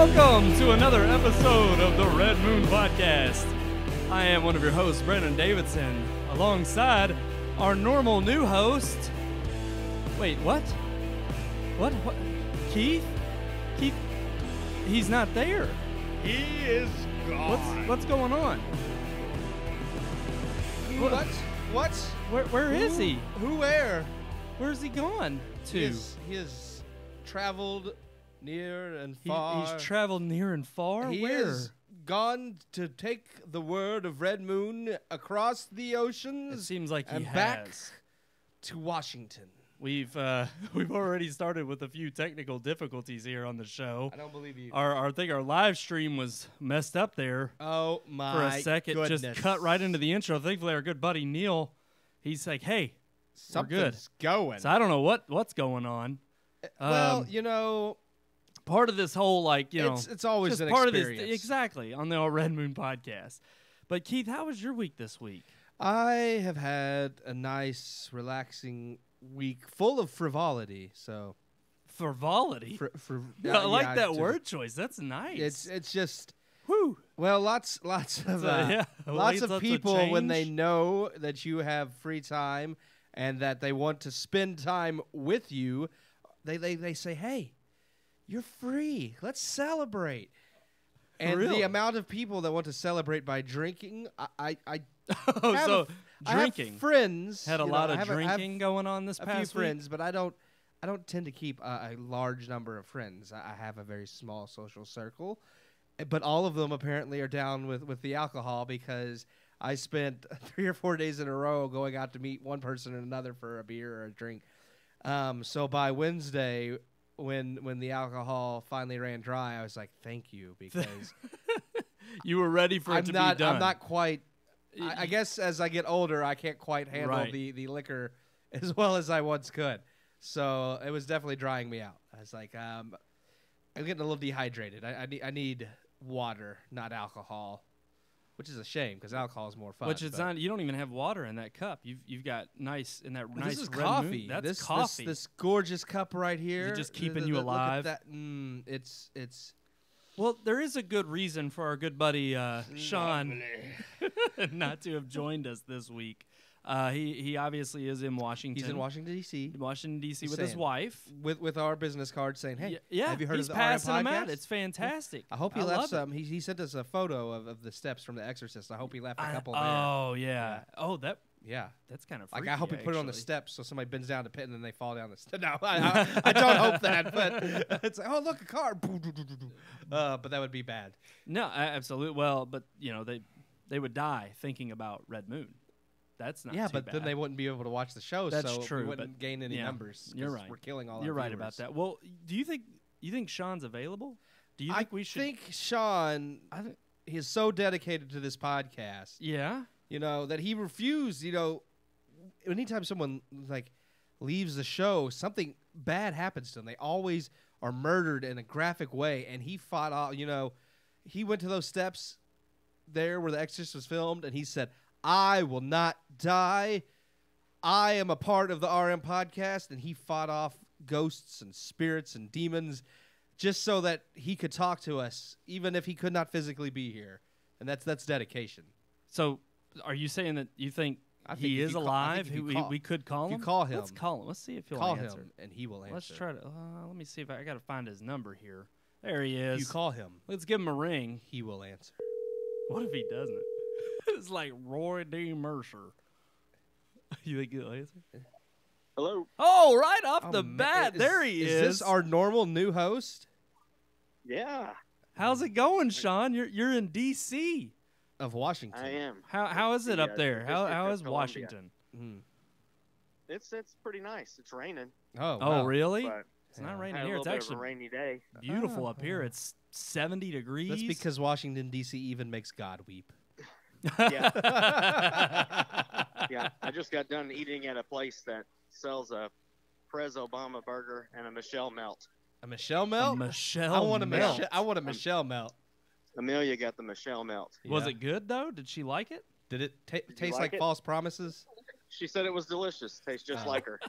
Welcome to another episode of the Red Moon Podcast. I am one of your hosts, Brendan Davidson, alongside our normal new host. Wait, what? What? Keith? Keith? He's not there. He is gone. What's going on? What? Where is he? Where? Where's he gone to? He has traveled near and far. He's traveled near and far? He Where? has gone to take the word of Red Moon across the oceans. It seems like he and has. back to Washington. We've already started with a few technical difficulties here on the show. I don't believe you. I think our live stream was messed up there. Oh my for a second. goodness. Just cut right into the intro. Thankfully, our good buddy Neil, he's like, "Hey, Something's we're good." going. So I don't know what's going on. Well, part of this whole it's always just an part experience. of this exactly on the Red Moon Podcast. But Keith, how was your week this week? I have had a nice, relaxing week full of frivolity. So Frivolity. I like that word choice. That's nice. It's just whew. Well, lots of lots of people when they change. know that you have free time and that they want to spend time with you, they say, "Hey, you're free. Let's celebrate." And Really? the amount of people that want to celebrate by drinking, I Oh, have so I have drinking. friends Had a you know, lot I of have drinking going on this a past few week. friends, but I don't tend to keep a large number of friends. I have a very small social circle, but all of them apparently are down with the alcohol because I spent 3 or 4 days in a row going out to meet one person and another for a beer or a drink. So by Wednesday, when the alcohol finally ran dry, I was like, "Thank you," because You were ready for it to be done. I'm not quite. I guess as I get older, I can't quite handle Right. the liquor as well as I once could. So it was definitely drying me out. I was like, I'm getting a little dehydrated. I need water, not alcohol, which is a shame because alcohol is more fun. Which it's not. You don't even have water in that cup. You've got nice in that But nice this is red coffee. Moon. That's this, coffee. This gorgeous cup right here. Is it just keeping you look at alive? that. It's Well, there is a good reason for our good buddy Sean not to have joined us this week. He obviously is in Washington. he's in Washington D.C. Washington D.C. He's with his saying, wife. with our business card saying, "Hey, Yeah, have you heard he's of the passing them RMPodcast?" out. It's fantastic. I hope he love left it. some. He sent us a photo of the steps from The Exorcist. I hope he left a couple there. Oh yeah. Oh Yeah. that's kind of Like, freaky, I hope he put it on the actually. steps so somebody bends down to pit and then they fall down the steps. No, I don't hope that. But it's like, oh, look, a car. But that would be bad. No, absolutely. Well, but they would die thinking about Red Moon. That's not Yeah, too but bad. then they wouldn't be able to watch the show, That's so true, we wouldn't but gain any yeah, numbers. you're 'cause right. We're killing all You're our right viewers. about that. Well, do you think Sean's available? Do you think we should? I think Sean is so dedicated to this podcast, Yeah. that he refused, anytime someone leaves the show, something bad happens to them. They always are murdered in a graphic way, and he fought off, he went to those steps there where The Exorcist was filmed, and he said, "I will not die. I am a part of the RM podcast," and he fought off ghosts and spirits and demons just so that he could talk to us, even if he could not physically be here. And that's dedication. So, are you saying that you think I think he if is you call- I alive? think if you We call- we could call if you him. call him- Let's call him. Let's see if he'll Call answer. him, and he will answer. Let's try to. Let me see if I got to find his number here. There he If is. you call him, Let's give him a ring. he will answer. What if he doesn't? It's like Roy D. Mercer. You think he'll answer? Hello. Oh, right off the man, bat, there he is. Is this our normal new host Yeah, How's it going, Sean? You're in D.C. of Washington? I am. How is it up Yeah, there? the How District of is Columbia. Washington? Mm. It's pretty nice. It's raining, Oh, Oh, wow. really? but It's not Yeah. raining had a here. little It's bit of a actually rainy day. beautiful up here. Oh. It's 70 degrees. That's because Washington D.C. even makes God weep. Yeah, yeah. I just got done eating at a place that sells a Prez Obama burger and a Michelle Melt. A Michelle Melt? Michelle. I want a Melt. Michelle. I want a Michelle Melt. Amelia got the Michelle Melt. Was Yeah. it good though? Did she like it? Did it you taste like like it? false promises? She said it was delicious. Tastes just Oh. like her.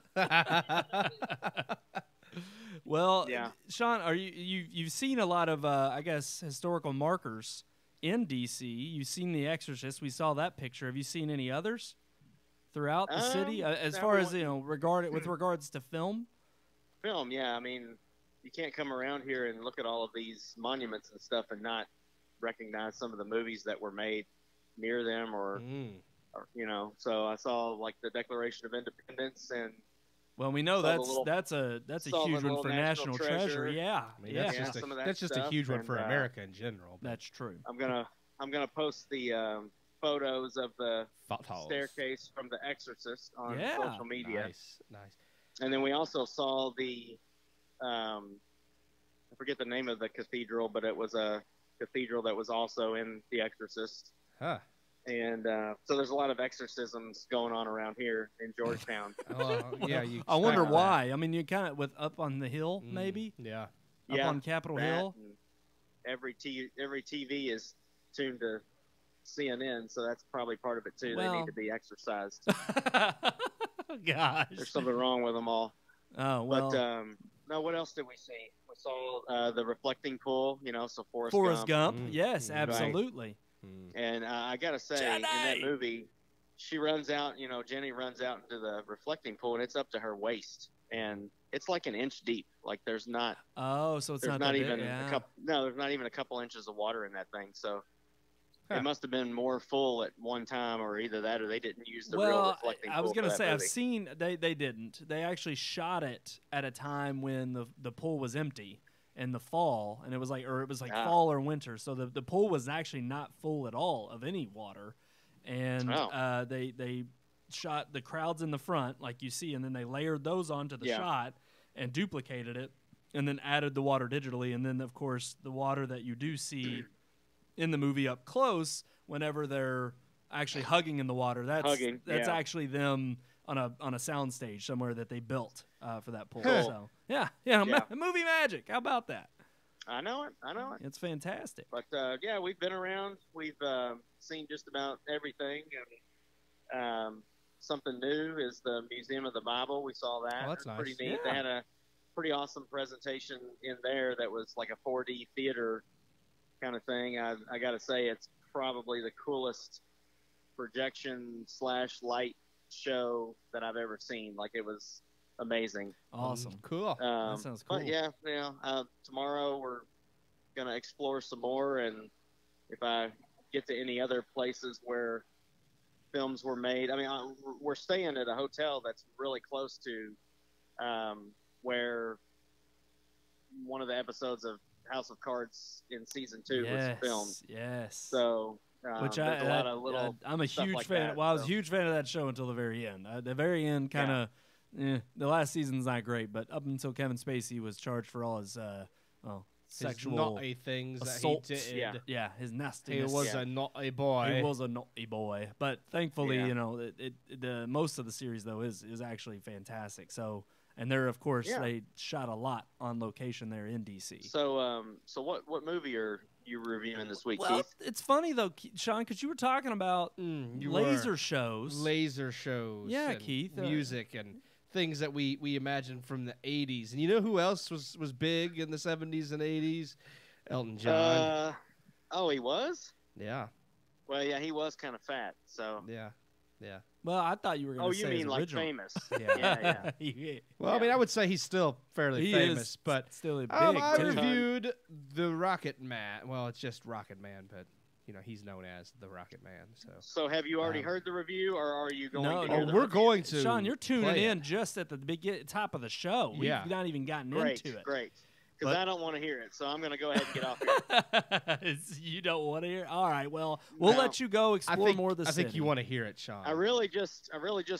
Well, Yeah. Sean, you've seen a lot of I guess historical markers in DC. You've seen The Exorcist. We saw that picture. Have you seen any others throughout the city as no, far we as with regards to film? Film, yeah. I mean, you can't come around here and look at all of these monuments and stuff and not recognize some of the movies that were made near them, or So I saw like the Declaration of Independence, and well, we know saw that's a huge one for National Treasure. Yeah, I mean, that's just a huge one for America in general. That's true. I'm gonna post the photos of the Photos. staircase from The Exorcist on social media. Nice. And then we also saw the I forget the name of the cathedral, but it was a cathedral that was also in The Exorcist. Huh. And so there's a lot of exorcisms going on around here in Georgetown. Yeah, I wonder why. I mean, you kind of up on the hill, maybe. Yeah. Up on Capitol Hill. Every TV is tuned to CNN, so that's probably part of it too. Well, they need to be exercised. Gosh, there's something wrong with them all. Oh well. But no, what else did we see? We saw the reflecting pool. So Forrest Gump. Yes, absolutely. Right. And I gotta say, in that movie, she runs out. Jenny runs out into the reflecting pool, and it's up to her waist, and it's like an inch deep. Like there's not. Oh, so it's not even a couple. No, there's not even a couple inches of water in that thing. So it must have been more full at one time, or either that, or they didn't use the real reflecting pool. I was gonna say, movie. I've seen they didn't. They actually shot it at a time when the pool was empty. In the fall, and it was like fall or winter, so the pool was actually not full at all of any water, and they shot the crowds in the front like you see, and then they layered those onto the shot and duplicated it, and then added the water digitally, and then of course the water that you do see in the movie up close whenever they're actually hugging in the water, that's actually them on a sound stage somewhere that they built for that pool. Cool. So movie magic. How about that? I know it. It's fantastic. But we've been around. We've seen just about everything. And something new is the Museum of the Bible. We saw that. Oh, that's nice. Pretty neat. Yeah. They had a pretty awesome presentation in there that was like a 4D theater kind of thing. I got to say, it's probably the coolest projection / light show that I've ever seen. Like, it was amazing. Awesome. Cool. That sounds cool. But tomorrow we're gonna explore some more, and if I get to any other places where films were made, I mean, we're staying at a hotel that's really close to where one of the episodes of House of Cards in season 2 was filmed. Yes. So which there's a lot of little I'm a huge like fan. That, I was a huge fan of that show until the very end. The very end kind of, the last season's not great, but up until Kevin Spacey was charged for all his sexual naughty things assaults. that he did. Yeah, his nastiness. He was a naughty boy. He was a naughty boy. But thankfully, the most of the series though is actually fantastic. So, and there, of course, they shot a lot on location there in DC. So, what movie are you reviewing this week, well, Keith? It's funny though, Sean, because you were talking about laser shows. Yeah, Keith. Music and things that we imagine from the 80s. And you know who else was big in the 70s and 80s? Elton John. He was? Yeah. Well, yeah, he was kind of fat, so. Yeah. Well, I thought you were going to say you mean like original. famous. Yeah. Well, I mean, I would say he's still fairly famous, but still big, I too. reviewed the Rocket Man. Well, it's just Rocket Man, but he's known as the Rocket Man. So have you already heard the review, or are you going to hear the we're review? going to. Sean, you're tuning in just at the top of the show. We've not even gotten into it. Great. Because I don't want to hear it, so I'm going to go ahead and get off here. You don't want to hear it? All right, well, we'll let you go explore more of the city. I think you want to hear it, Sean. I really just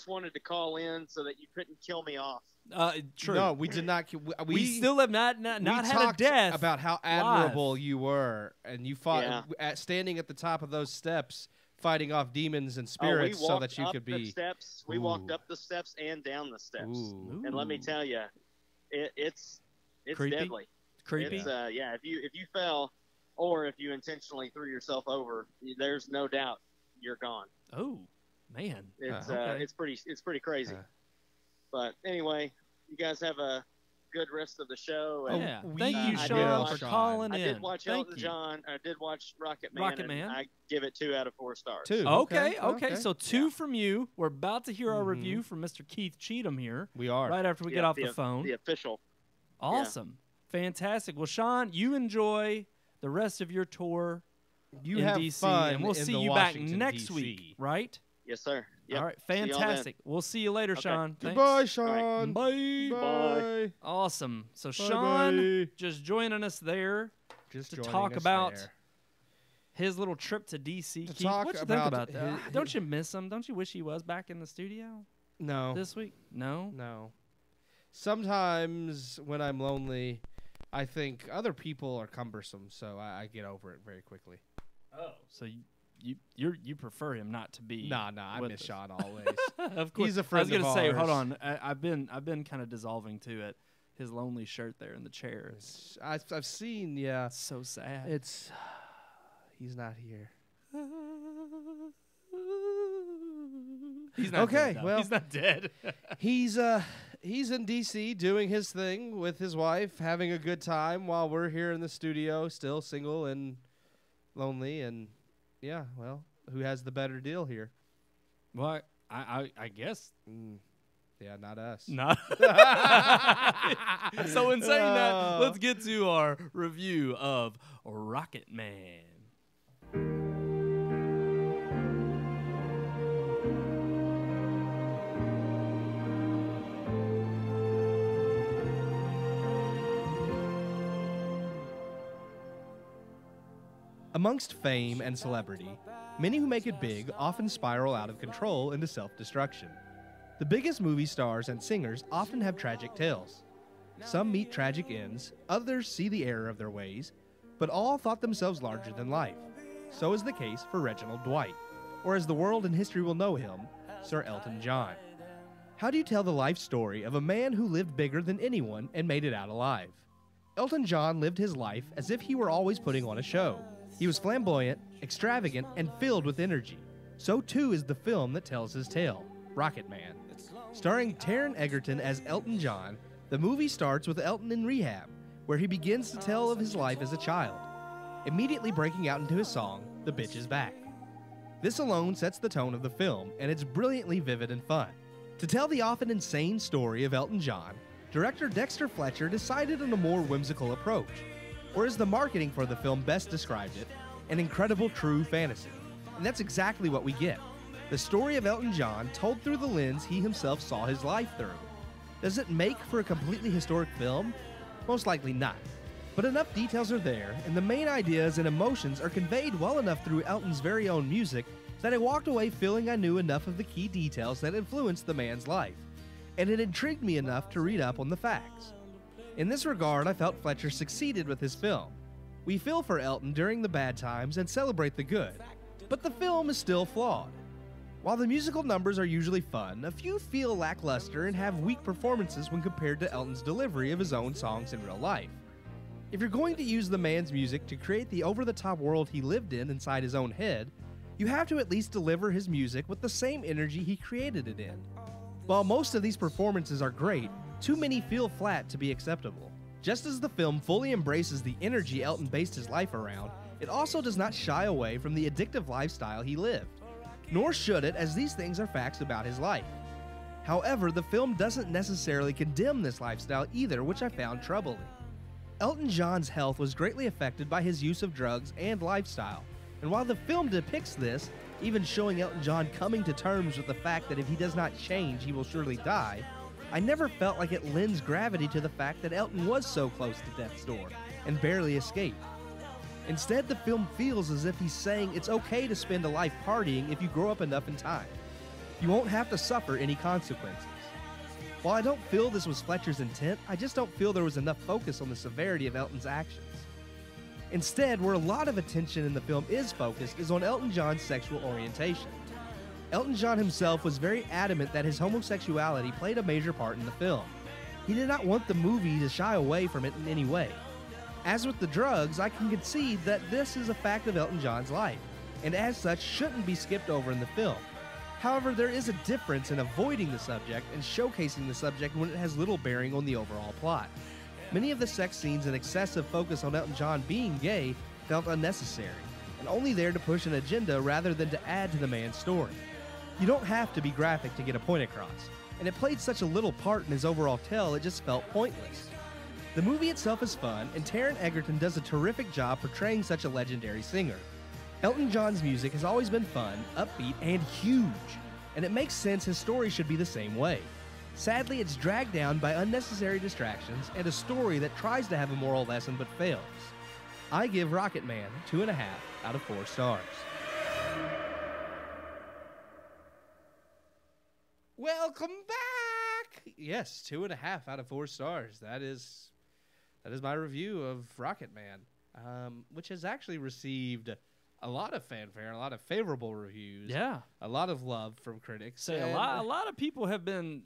wanted to call in so that you couldn't kill me off. True. No, we did not. We still have not had a death. About how admirable you were, and you fought standing at the top of those steps, fighting off demons and spirits, so that you could be. We walked up the steps and down the steps, and let me tell you, it's creepy? deadly. Creepy. It's, if you fell, or if you intentionally threw yourself over, there's no doubt you're gone. Oh, man. It's pretty crazy. But anyway, you guys have a good rest of the show. Oh, And Yeah. we Thank you, I Sean, did for watch- calling I in. did watch Thank Elton you. John. I did watch Rocket Man. Rocket and Man. I give it 2 out of 4 stars. 2. Okay. Okay. So 2 Yeah. from you. We're about to hear our Mhm. review from Mr. Keith Cheatham here. We are. Right after we get off the phone. The official. Awesome. Fantastic. Well, Sean, you enjoy the rest of your tour You in have DC, fun and we'll in see the you back Washington, next DC. week, right? Yes, sir. Yep. All right. See y'all then. Fantastic. We'll see you later, Okay. Sean. Thanks. Goodbye, Sean. Bye. Bye. Awesome. So Bye, Sean bye. just joining us there Just to joining talk us about there. his little trip to DC. To Keith, talk what you think about about that? his- Don't you miss him? Don't you wish he was back in the studio No. this week? No. No. Sometimes when I'm lonely, I think other people are cumbersome, so I get over it very quickly. Oh, so you prefer him not to be? Nah, I with miss us. Sean always. Of course. He's a I was friend gonna of say, hold ours. on. I've been kind of dissolving to it. His lonely shirt there in the chair. It's I've seen, yeah. so sad. It's he's not here. He's not Okay, dead, though. well- he's not dead. He's in DC doing his thing with his wife, having a good time while we're here in the studio, still single and lonely. And yeah, well, who has the better deal here? Well, I guess Yeah, not us. not. So in saying that, let's get to our review of Rocket Man. Amongst fame and celebrity, many who make it big often spiral out of control into self-destruction. The biggest movie stars and singers often have tragic tales. Some meet tragic ends, others see the error of their ways, but all thought themselves larger than life. So is the case for Reginald Dwight, or as the world and history will know him, Sir Elton John. How do you tell the life story of a man who lived bigger than anyone and made it out alive? Elton John lived his life as if he were always putting on a show. He was flamboyant, extravagant, and filled with energy. So too is the film that tells his tale, Rocket Man. Starring Taron Egerton as Elton John, the movie starts with Elton in rehab, where he begins to tell of his life as a child, immediately breaking out into his song, The Bitch Is Back. This alone sets the tone of the film, and it's brilliantly vivid and fun. To tell the often insane story of Elton John, director Dexter Fletcher decided on a more whimsical approach, or as the marketing for the film best described it, an incredible true fantasy. And that's exactly what we get. The story of Elton John told through the lens he himself saw his life through. Does it make for a completely historic film? Most likely not. But enough details are there, and the main ideas and emotions are conveyed well enough through Elton's very own music that I walked away feeling I knew enough of the key details that influenced the man's life, and it intrigued me enough to read up on the facts. In this regard, I felt Fletcher succeeded with his film. We feel for Elton during the bad times and celebrate the good, but the film is still flawed. While the musical numbers are usually fun, a few feel lackluster and have weak performances when compared to Elton's delivery of his own songs in real life. If you're going to use the man's music to create the over-the-top world he lived in inside his own head, you have to at least deliver his music with the same energy he created it in. While most of these performances are great, too many feel flat to be acceptable. Just as the film fully embraces the energy Elton based his life around, it also does not shy away from the addictive lifestyle he lived. Nor should it, as these things are facts about his life. However, the film doesn't necessarily condemn this lifestyle either, which I found troubling. Elton John's health was greatly affected by his use of drugs and lifestyle, and while the film depicts this, even showing Elton John coming to terms with the fact that if he does not change, he will surely die, I never felt like it lends gravity to the fact that Elton was so close to death's door and barely escaped. Instead, the film feels as if he's saying it's okay to spend a life partying if you grow up enough in time. You won't have to suffer any consequences. While I don't feel this was Fletcher's intent, I just don't feel there was enough focus on the severity of Elton's actions. Instead, where a lot of attention in the film is focused is on Elton John's sexual orientation. Elton John himself was very adamant that his homosexuality played a major part in the film. He did not want the movie to shy away from it in any way. As with the drugs, I can concede that this is a fact of Elton John's life, and as such shouldn't be skipped over in the film. However, there is a difference in avoiding the subject and showcasing the subject when it has little bearing on the overall plot. Many of the sex scenes and excessive focus on Elton John being gay felt unnecessary, and only there to push an agenda rather than to add to the man's story. You don't have to be graphic to get a point across, and it played such a little part in his overall tale it just felt pointless. The movie itself is fun, and Taron Egerton does a terrific job portraying such a legendary singer. Elton John's music has always been fun, upbeat, and huge, and it makes sense his story should be the same way. Sadly, it's dragged down by unnecessary distractions and a story that tries to have a moral lesson but fails. I give Rocket Man 2.5 out of 4 stars. Welcome back! Yes, 2.5 out of 4 stars. That is my review of Rocket Man, which has actually received a lot of fanfare, a lot of favorable reviews. Yeah. A lot of love from critics. So a lot of people have been,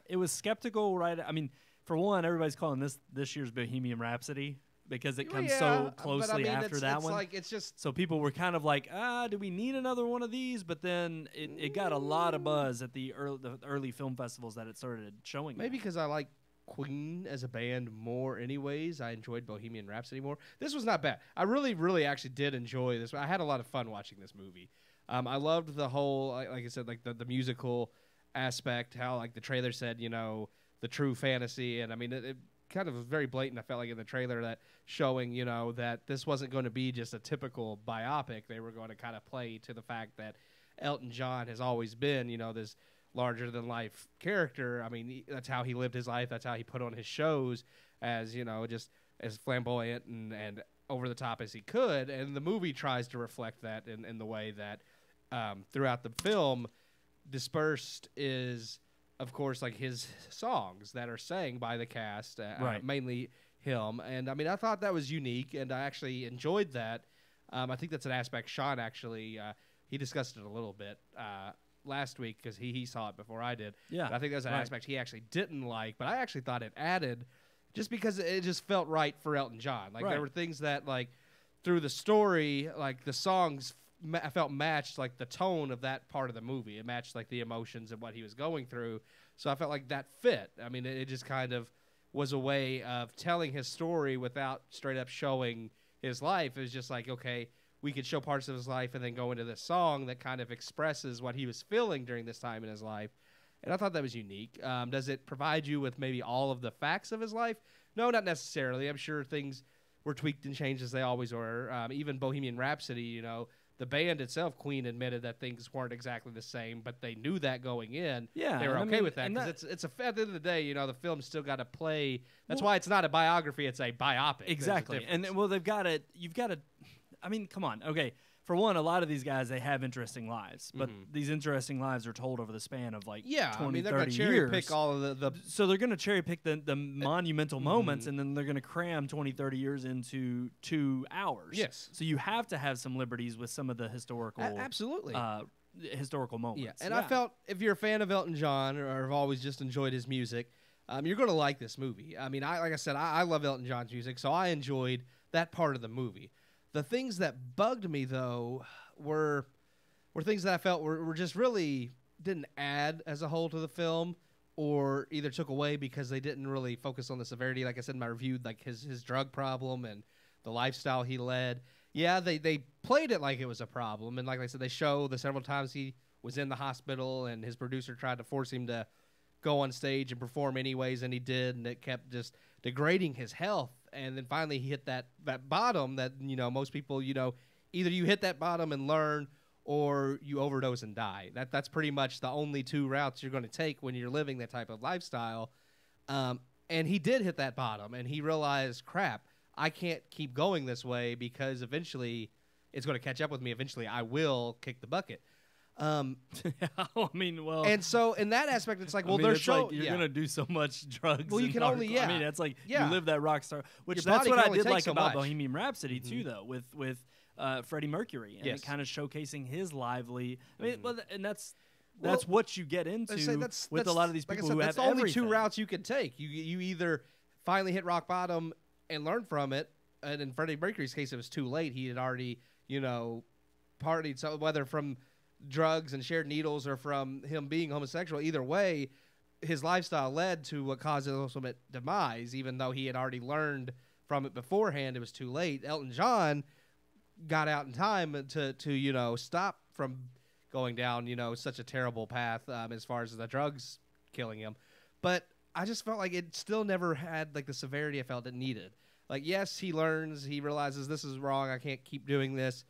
it was skeptical, right? I mean, for one, everybody's calling this year's Bohemian Rhapsody because it comes so closely after that one. Like, it's just so people were kind of like, do we need another one of these? But then it got a lot of buzz at the early film festivals that it started showing. Maybe because I like Queen as a band more anyways. I enjoyed Bohemian Rhapsody more. This was not bad. I really, really actually did enjoy this. I had a lot of fun watching this movie. I loved the whole, like I said, like the musical aspect, how like the trailer said, the true fantasy. And I mean, it kind of was very blatant, I felt like, in the trailer, that showing, that this wasn't going to be just a typical biopic. They were going to kind of play to the fact that Elton John has always been, this larger than life character. I mean, that's how he lived his life. That's how he put on his shows, as just as flamboyant and over the top as he could. And the movie tries to reflect that in the way that throughout the film, dispersed is, of course, like his songs that are sang by the cast, right. Mainly him. And I mean, I thought that was unique, and I actually enjoyed that. I think that's an aspect Sean actually he discussed it a little bit last week because he saw it before I did. Yeah, but I think that's an aspect he actually didn't like, but I actually thought it added just because it just felt right for Elton John. Like there were things that like through the story, like the songs I felt matched like the tone of that part of the movie. It matched like the emotions and what he was going through. So I felt like that fit. I mean, it just kind of was a way of telling his story without straight up showing his life. It was just like, okay, we could show parts of his life and then go into this song that kind of expresses what he was feeling during this time in his life. And I thought that was unique. Does it provide you with maybe all of the facts of his life? No, not necessarily. I'm sure things were tweaked and changed as they always were. Even Bohemian Rhapsody, the band itself, Queen, admitted that things weren't exactly the same, but they knew that going in. Yeah, they were okay with that because it's at the end of the day, the film's still got to play. That's why it's not a biography; it's a biopic. Exactly, and they've got to. You've got to. I mean, come on. Okay, for one, a lot of these guys they have interesting lives, but these interesting lives are told over the span of like 20, I mean, they're 30 gonna cherry years. pick all of the So they're going to cherry pick the monumental moments, and then they're going to cram 20, 30 years into 2 hours. Yes. So you have to have some liberties with some of the historical, absolutely, historical moments. Yeah, and I felt if you're a fan of Elton John or have always just enjoyed his music, you're going to like this movie. I mean, like I said, I love Elton John's music, so I enjoyed that part of the movie. The things that bugged me, though, were things that I felt were just really didn't add as a whole to the film, or either took away because they didn't really focus on the severity. Like I said in my review, like his drug problem and the lifestyle he led. Yeah, they played it like it was a problem, and like I said, they show the several times he was in the hospital and his producer tried to force him to go on stage and perform anyways, and he did, and it kept just degrading his health. And then finally he hit that bottom that, most people, either you hit that bottom and learn or you overdose and die. That's pretty much the only 2 routes you're going to take when you're living that type of lifestyle. And he did hit that bottom, and he realized, crap, I can't keep going this way because eventually it's going to catch up with me. Eventually I will kick the bucket. I mean, well, and so in that aspect, it's like, well, they're like you're gonna do so much drugs. Well, you can only, I mean, it's like you live that rock star, which Your that's body what can I did only like take so about much. Bohemian Rhapsody too, though, with Freddie Mercury and Yes. it kind of showcasing his lively. I mean, and that's what you get into with a lot of these people who have that's only everything. 2 routes you can take. You either finally hit rock bottom and learn from it, and in Freddie Mercury's case, it was too late. He had already, partied. So whether from drugs and shared needles or from him being homosexual. Either way, his lifestyle led to what caused his ultimate demise, even though he had already learned from it beforehand. It was too late. Elton John got out in time to stop from going down, such a terrible path as far as the drugs killing him. But I just felt like it still never had like the severity I felt it needed. Like, yes, he learns, he realizes this is wrong, I can't keep doing this.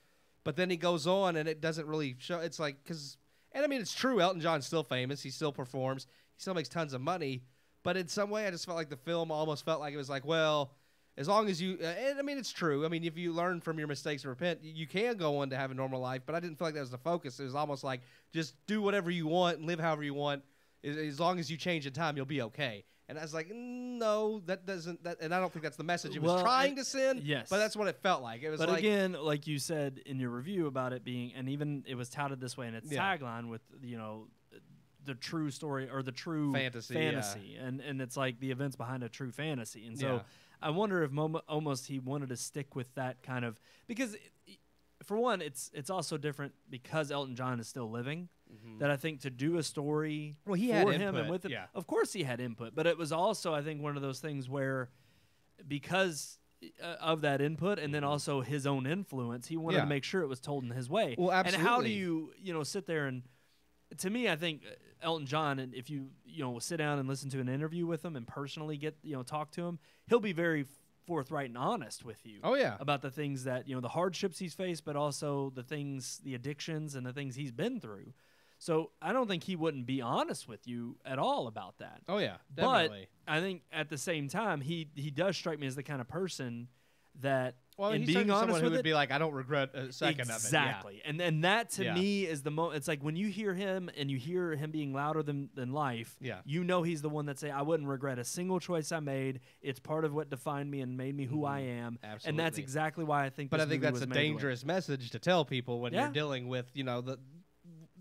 But then he goes on and it doesn't really show. It's like, it's true, Elton John's still famous, he still performs, he still makes tons of money. But in some way, I just felt like the film almost felt like it was like, well, as long as you, it's true. I mean, if you learn from your mistakes and repent, you can go on to have a normal life. But I didn't feel like that was the focus. It was almost like just do whatever you want and live however you want. As long as you change in time, you'll be okay. And I was like, no, that doesn't. And I don't think that's the message. It was trying to sin, yes, but that's what it felt like. It was. But again, like you said in your review about it being, and even it was touted this way in its tagline with the true story or the true fantasy. And it's like the events behind a true fantasy. And so I wonder if almost he wanted to stick with that kind of, because for one, it's also different because Elton John is still living. Mm-hmm. That I think to do a story for him input, and with it, of course he had input, but it was also, I think, one of those things where because of that input and then also his own influence, he wanted to make sure it was told in his way. Well, absolutely. And how do you sit there and, to me, I think Elton John, and if you sit down and listen to an interview with him and personally get talk to him, he'll be very forthright and honest with you. Oh yeah, about the things that the hardships he's faced, but also the addictions and the things he's been through. So I don't think he wouldn't be honest with you at all about that. Oh yeah, definitely. But I think at the same time, he does strike me as the kind of person that, in being honest with it, would be like, I don't regret a second of it. Exactly. And that to me is the moment. It's like when you hear him and you hear him being louder than life, he's the one that say, I wouldn't regret a single choice I made. It's part of what defined me and made me who I am. Absolutely. And that's exactly why I think But I think that's a dangerous message to tell people when you're dealing with,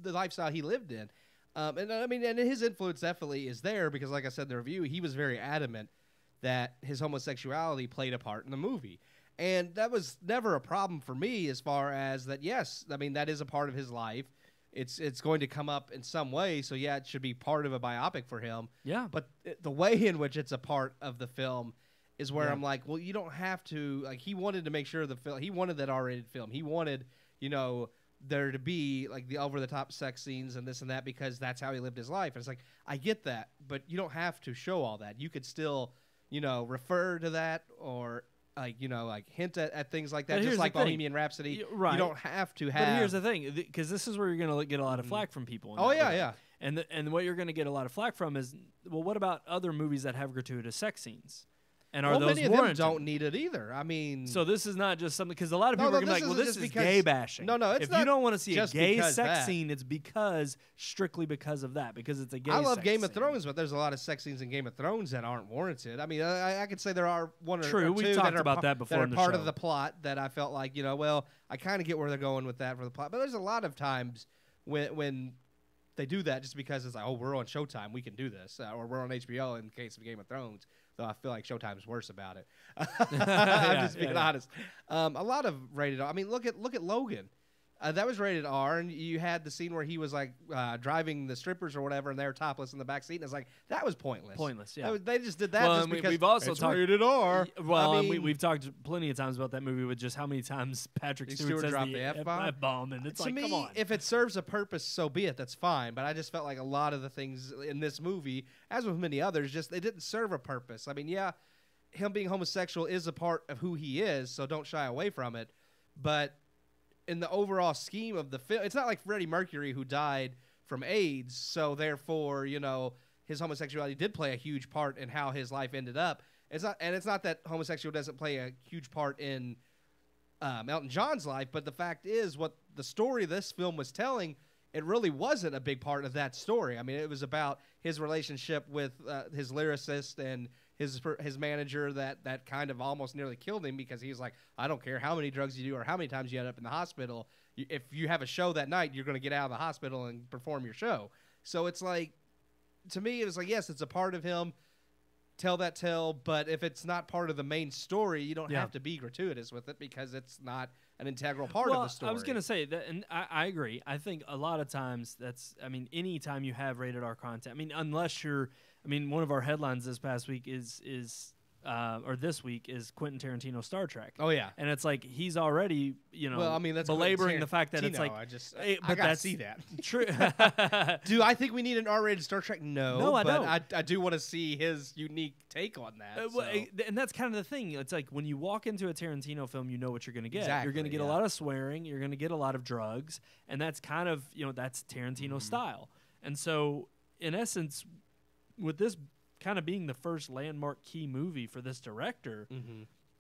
the lifestyle he lived in. And his influence definitely is there because, like I said in the review, he was very adamant that his homosexuality played a part in the movie. And that was never a problem for me as far as that, yes, that is a part of his life. It's going to come up in some way, so yeah, it should be part of a biopic for him. Yeah. But the way in which it's a part of the film is where I'm like, well, you don't have to. Like, he wanted to make sure he wanted that R-rated film. He wanted, there to be like the over-the-top sex scenes and this and that because that's how he lived his life. And it's like, I get that, but you don't have to show all that. You could still, refer to that or hint at things like that, just like Bohemian Rhapsody. Right. You don't have to have. But here's the thing, because this is where you're going to get a lot of flack from people. Yeah. And what you're going to get a lot of flack from is, well, what about other movies that have gratuitous sex scenes? And are those many of warranted? them don't need it either. So this is not just something, because a lot of people are going to be like, well, this is gay bashing. No, it's if not. If you don't want to see a gay sex that. scene, it's strictly because of that, because it's a gay. I love sex Game of scene. Thrones, but there's a lot of sex scenes in Game of Thrones that aren't warranted. I could say there are one or two. True, we've talked about that before. That are part show. of the plot that I felt like, I kind of get where they're going with that for the plot. But there's a lot of times when they do that just because it's like, oh, we're on Showtime, we can do this, or we're on HBO in the case of Game of Thrones. Though I feel like Showtime's worse about it. I'm just being honest. A lot of rated R. Look at Logan. That was rated R, and you had the scene where he was like driving the strippers or whatever, and they were topless in the back seat, and it's like that was pointless. Yeah. They just did that just because we've also it's talked rated R. Well, we've talked plenty of times about that movie with just how many times Patrick Stewart says dropped the F-bomb, and it's to like, me, come on. If it serves a purpose, so be it. That's fine. But I just felt like a lot of the things in this movie, as with many others, just they didn't serve a purpose. Him being homosexual is a part of who he is, so don't shy away from it. But in the overall scheme of the film, it's not like Freddie Mercury who died from AIDS, so therefore, his homosexuality did play a huge part in how his life ended up. It's not that homosexual doesn't play a huge part in Elton John's life, but the fact is, what the story this film was telling, it really wasn't a big part of that story. It was about his relationship with his lyricist and his manager that kind of almost nearly killed him because he was like, I don't care how many drugs you do or how many times you end up in the hospital. If you have a show that night, you're going to get out of the hospital and perform your show. So it's like, to me, it was like, yes, it's a part of him. tell that tale, but if it's not part of the main story, you don't have to be gratuitous with it because it's not an integral part of the story. I was going to say that, and I agree. I think a lot of times any time you have rated R content, unless you're, one of our headlines this past week or this week is Quentin Tarantino Star Trek. Oh yeah, and it's like he's already that's belaboring the fact that it's like I gotta see that. True. Do I think we need an R-rated Star Trek? No, I don't. I do want to see his unique take on that. And that's kind of the thing. It's like when you walk into a Tarantino film, you know what you're going to get. Exactly, you're going to get a lot of swearing. You're going to get a lot of drugs, and that's kind of that's Tarantino style. And so, in essence, with this kind of being the first landmark key movie for this director,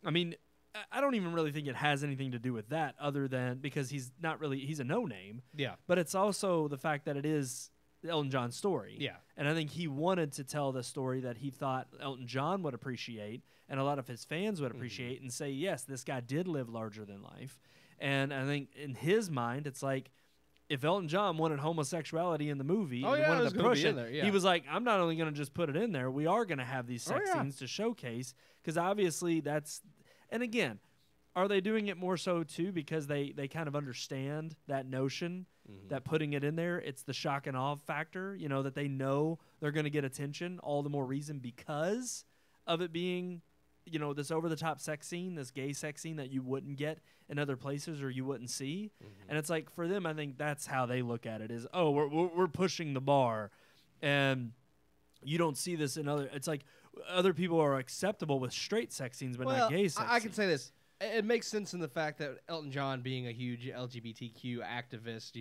I don't even really think it has anything to do with that other than because he's a no-name. Yeah. But it's also the fact that it is Elton John's story. Yeah. And I think he wanted to tell the story that he thought Elton John would appreciate and a lot of his fans would appreciate and say, yes, this guy did live larger than life. And I think in his mind, it's like, if Elton John wanted homosexuality in the movie and wanted to push it, he was like, I'm not only going to just put it in there, we are going to have these sex scenes to showcase, because obviously that's – and again, are they doing it more so too because they kind of understand that notion that putting it in there, it's the shock and awe factor, that they know they're going to get attention, all the more reason because of it being – this over-the-top sex scene, this gay sex scene that you wouldn't get in other places or you wouldn't see. And it's like, for them, I think that's how they look at it is, oh, we're pushing the bar. And you don't see this in other – it's like other people are acceptable with straight sex scenes but not gay sex I can say this. It makes sense in the fact that Elton John being a huge LGBTQ activist,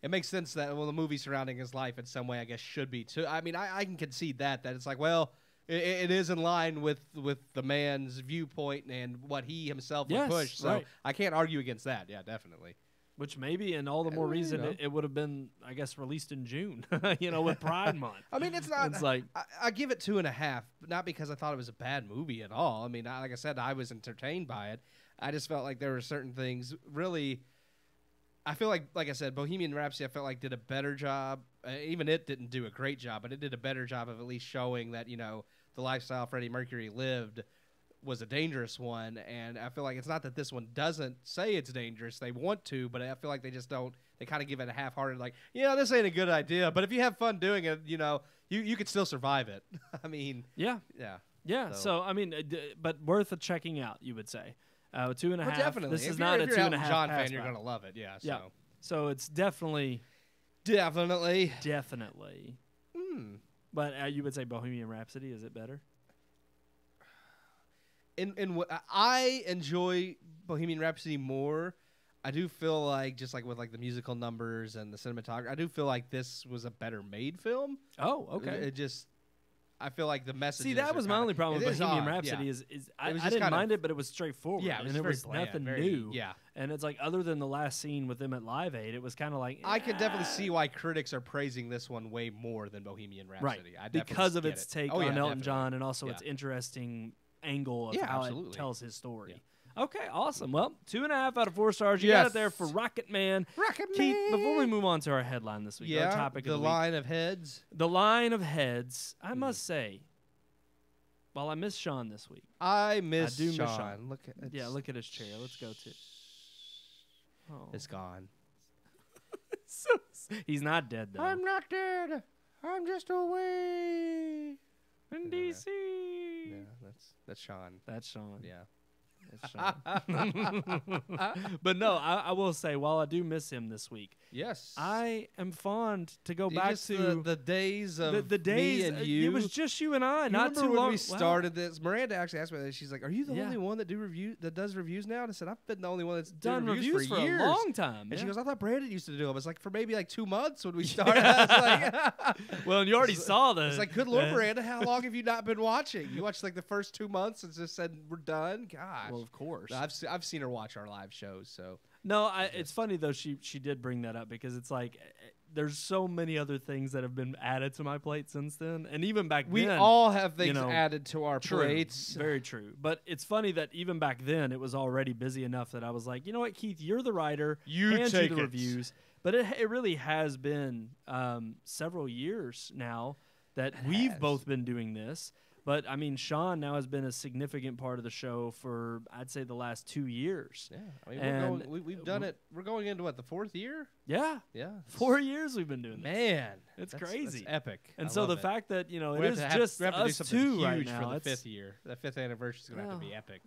it makes sense that, the movie surrounding his life in some way, I guess, should be too. I can concede that it's like, well – it is in line with the man's viewpoint and what he himself would push. So I can't argue against that. Yeah, definitely. Which maybe, and all the more reason, it would have been, I guess, released in June, with Pride Month. It's not. It's like I give it 2.5, but not because I thought it was a bad movie at all. Like I said, I was entertained by it. I just felt like there were certain things really. I feel like I said, Bohemian Rhapsody, I felt like did a better job. Even it didn't do a great job, but it did a better job of at least showing that the lifestyle Freddie Mercury lived was a dangerous one. And I feel like it's not that this one doesn't say it's dangerous. They want to, but I feel like they just don't. They kind of give it a half-hearted, like, this ain't a good idea. But if you have fun doing it, you could still survive it. Yeah. So but worth checking out, you would say. 2.5. Well, definitely. This is not a 2.5. If you're a John fan, you're gonna love it. Yeah. So it's definitely. But you would say Bohemian Rhapsody, is it better? In what I enjoy Bohemian Rhapsody more. I do feel like just like with like the musical numbers and the cinematography, I do feel like this was a better made film. Oh, okay. I feel like the message. See, that was my only problem with Bohemian Rhapsody. I didn't mind it, but it was straightforward. Yeah, and it was nothing new. Yeah, and it's like other than the last scene with them at Live Aid, it was kind of like. I can definitely see why critics are praising this one way more than Bohemian Rhapsody. Right, because of its take on Elton John and also its interesting angle of how it tells his story. Yeah. Okay, awesome. Well, 2.5 out of 4 stars. You got it there for Rocket Man. Keith, before we move on to our headline this week, our topic of the week. The line of heads. The line of heads. I must say, while I miss Sean this week. I miss Sean. Look at his chair. Let's go to. Oh. It's gone. He's not dead, though. I'm not dead. I'm just away. In D.C. Yeah, that's Sean. That's Sean. Yeah. But no, I will say, while I do miss him this week, yes, I am fond to go back to the days of the days. Me and you. It was just you and I. Not too when long. We started this. Miranda actually asked me that. She's like, "Are you the only one that does reviews now?" And I said, "I've been the only one that's done reviews for years. a long time." And she goes, "I thought Brandon used to do them." I was like, "For maybe like 2 months when we started." I was like, "Well, and you already saw the." It's like, "Good Lord, Miranda, how long have you not been watching? You watched like the first 2 months and just said we're done." Gosh. Well, of course. I've seen her watch our live shows, so. No, it's funny though. She did bring that up because it's like there's so many other things that have been added to my plate since then, and even back then, we all have things added to our plates. Very true. But it's funny that even back then, it was already busy enough that I was like, you know what, Keith, you're the writer. You take the reviews. But it really has been several years now that we've both been doing this. But I mean, Sean now has been a significant part of the show for, I'd say, the last 2 years. Yeah, I mean, we've done it. We're going into what, the 4th year? Yeah, Yeah, 4 years we've been doing this. Man, it's that's crazy, epic. And I so love the it. fact that it we is just we have to do us something two huge right now. for the 5th year. The 5th anniversary is going to have to be epic.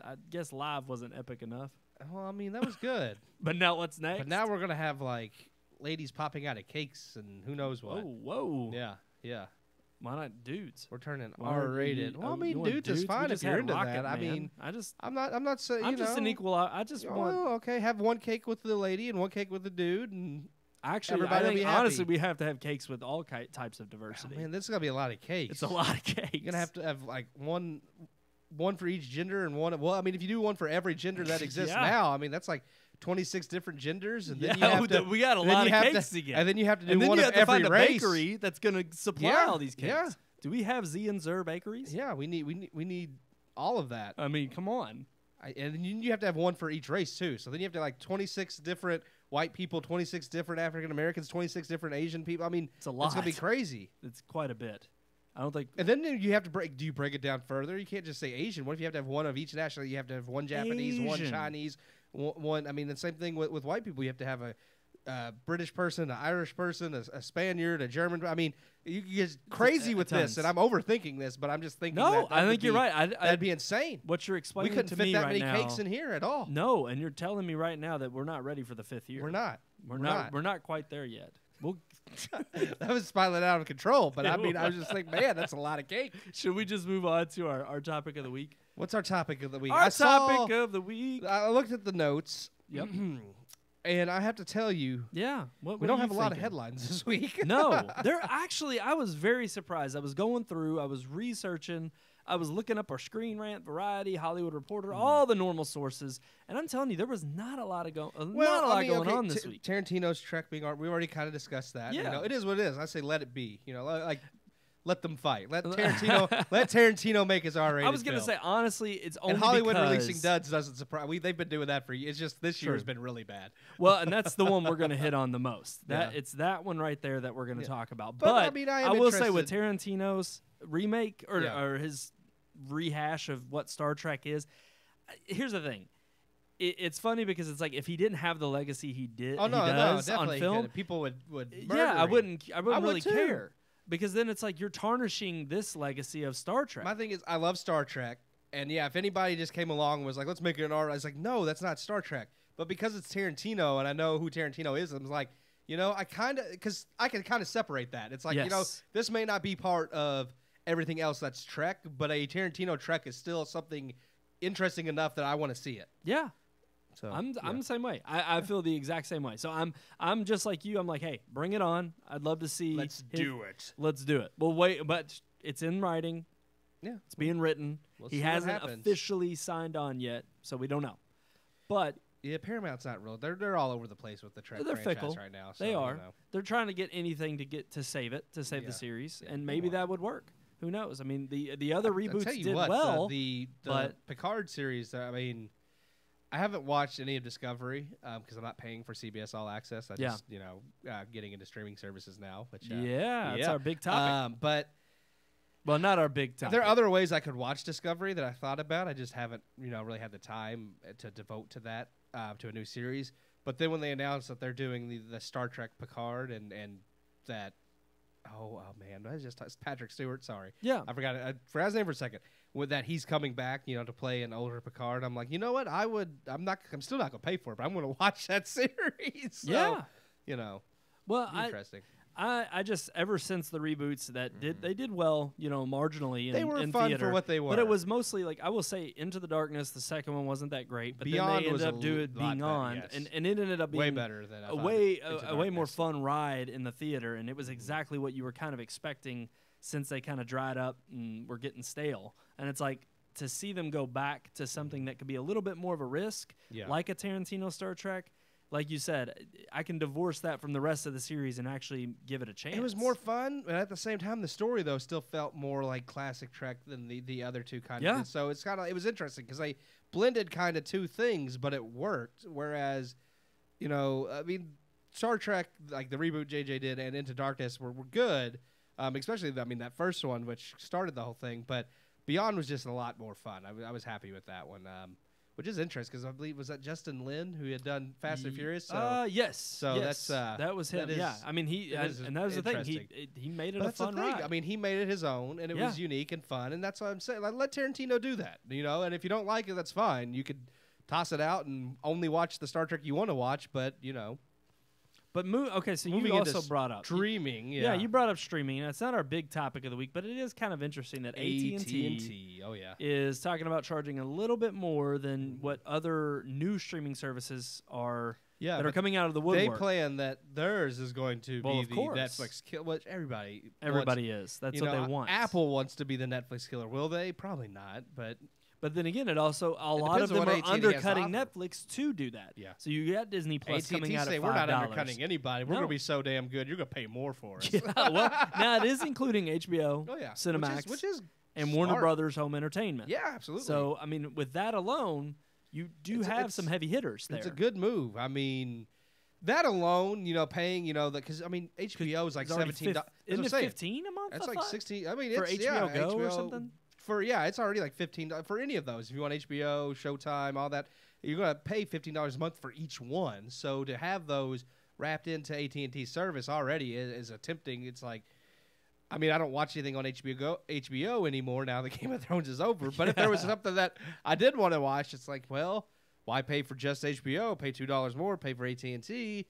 I guess live wasn't epic enough. Well, I mean, that was good. But now what's next? But now we're going to have like ladies popping out of cakes and who knows what. Oh, whoa. Yeah. Why not dudes? We're turning Why are R-rated. you- Well, I you mean, want dudes is We fine just if you're had into Rocket that. I Man. mean, I'm I'm not saying. just you know, an equal. I just want. Well, okay, have one cake with the lady and one cake with the dude, and Actually, everybody I will think, be happy. honestly, we have to have cakes with all types of oh, diversity. man, this is gonna be a lot of cakes. It's a lot of cakes. You're gonna have to have like one for each gender and one. Well, I mean, if you do one for every gender that exists Yeah. now, I mean, that's like 26 different genders, and then you Yeah, have to. we got a and then lot you of have cakes to, to get. and then you have to do And then one you of have to every find a race. bakery that's going to supply Yeah, all these cakes. yeah. Do we have Z and Zer bakeries? Yeah, we need all of that. I mean, come on. And then you have to have one for each race too. So then you have to like 26 different white people, 26 different African Americans, 26 different Asian people. I mean, It's a lot. It's gonna be crazy. It's quite a bit. I don't think. And then you have to break. Do you break it down further? You can't just say Asian. What if you have to have one of each nationality? You have to have one Japanese, one Asian. Chinese, one. I mean, the same thing with white people. You have to have a British person, an Irish person, a Spaniard, a German. I mean, you get crazy with tons. this, and I'm overthinking this, but I'm just thinking. No, that I would think you're be- right. That'd be insane. What you're We explaining couldn't to fit me that right many now. cakes in here at all. No, and you're telling me right now that we're not ready for the 5th year. We're not. We're not quite there yet. We'll, That was spiraling out of control. But I It mean, I was just like, man, that's a lot of cake. should we just move on to our topic of the week? What's our topic of the week? Our topic of the week. I looked at the notes. Yep. And I have to tell you, Yeah. What we are don't you have a lot of thinking? headlines this week. No, they're actually. I was very surprised. I was going through. I was researching. I was looking up our Screen Rant, Variety, Hollywood Reporter, all the normal sources, and I'm telling you, there was not a lot of going on this week. Tarantino's Trek being art. We already kind of discussed that. You Yeah. know, it is what it is. I say let it be. You know, like let them fight. Let Tarantino make his R-rated I was gonna film. say honestly, it's only And Hollywood because, releasing duds doesn't surprise. They've been doing that for years. It's just this year True. has been really bad. Well, and that's the one we're gonna hit on the most. Yeah. It's that one right there that we're gonna Yeah. talk about. But, I But mean, I am will say with interested. Tarantino's remake Yeah. or his rehash of what Star Trek is. Here's the thing. It's funny because it's like if he didn't have the legacy he Oh no, he no, does definitely. on film, People would. yeah, I wouldn't I really would too. care because then it's like you're tarnishing this legacy of Star Trek. My thing is, I love Star Trek, and yeah, if anybody just came along and was like, "Let's make it an R," I was like, "No, that's not Star Trek." But because it's Tarantino, and I know who Tarantino is, I'm like, you know, I kind of because I can kind of separate that. It's like you know, Yes. this may not be part of everything else that's Trek, but a Tarantino Trek is still something interesting enough that I want to see it. Yeah. So I'm yeah. the same way. I feel the exact same way. So I'm just like you. I'm like, hey, bring it on. I'd love to see. Let's do it. Let's do it. Well, wait, but it's in writing. Yeah, It's being written. We'll He see what hasn't happens. officially signed on yet, so we don't know. But yeah. Paramount's not real. They're all over the place with the Trek they're franchise fickle. right now. So, they you are. know. They're trying to get anything to save it, to save Yeah. the series, Yeah, and they maybe want that would work. Who knows? I mean, the other I'll reboots tell you did what, well. the but- Picard series. I mean, I haven't watched any of Discovery because I'm not paying for CBS All Access. I Yeah. just getting into streaming services now. Which yeah, that's yeah. our big topic. But well, not our big topic. there are other ways I could watch Discovery that I thought about. I just haven't really had the time to devote to that to a new series. But then when they announced that they're doing the Star Trek Picard and that. Oh man, it's Patrick Stewart. Sorry, Yeah. I forgot his name for a second. With that, he's coming back, to play an older Picard. I'm like, you know what? I'm still not gonna pay for it, but I'm gonna watch that series. So, Yeah. Well, interesting. I just ever since the reboots that they did well, marginally. They were in fun theater, for what they were. but it was mostly like I will say, Into the Darkness. The second one wasn't that great, but Beyond then they was ended up doing lot better, Beyond, yes. and it ended up being way better than I a thought way Into a way more Darkness. fun ride in the theater, and it was exactly what you were kind of expecting since they kind of dried up and were getting stale. And it's like to see them go back to something that could be a little bit more of a risk, Yeah. like a Tarantino Star Trek. Like you said, I can divorce that from the rest of the series and actually give it a chance. It was more fun, but at the same time, the story though still felt more like classic Trek than the other two kind Yeah. of did. So it was interesting because they blended kind of two things, but it worked. Whereas, I mean, Star Trek like the reboot JJ did and Into Darkness were good, Especially, that first one, which started the whole thing. But Beyond was just a lot more fun. I was happy with that one. Which is interesting because I believe was that Justin Lin who had done Fast and Furious. So, yes. So yes. that's that was him. that is, yeah. I mean, and that was the thing. He made it a fun ride. I mean, he made it his own, and it was unique and fun, and that's what I'm saying. Like, let Tarantino do that, And if you don't like it, that's fine. You could toss it out and only watch the Star Trek you want to watch, but But okay, so you also brought up streaming. Yeah, you brought up streaming. And it's not our big topic of the week, but it is kind of interesting that AT&T is talking about charging a little bit more than what other new streaming services are that are coming out of the woodwork. They plan that theirs is going to be the Netflix killer, which everybody is. That's what they want. Apple wants to be the Netflix killer. Will they? Probably not, But then again, it also a lot of them are undercutting Netflix to do that. Yeah. So you got Disney Plus coming out at $5. We're not undercutting anybody. We're going to be so damn good. You're going to pay more for us. Yeah, well, now it is including HBO, Cinemax, which is and smart. Warner Brothers Home Entertainment. Yeah, absolutely. So I mean, with that alone, you do have some heavy hitters there. It's a good move. I mean, that alone, paying, because HBO is like $17. Isn't it $15 a month? That's like $16. I mean, for it's HBO Go or something. It's already like $15 for any of those. If you want HBO, Showtime, all that, you're going to pay $15 a month for each one. So to have those wrapped into AT&T service already is tempting. It's like, I don't watch anything on HBO anymore now that Game of Thrones is over. But if there was something that I did want to watch, it's like, well, why pay for just HBO? Pay $2 more, pay for AT&T,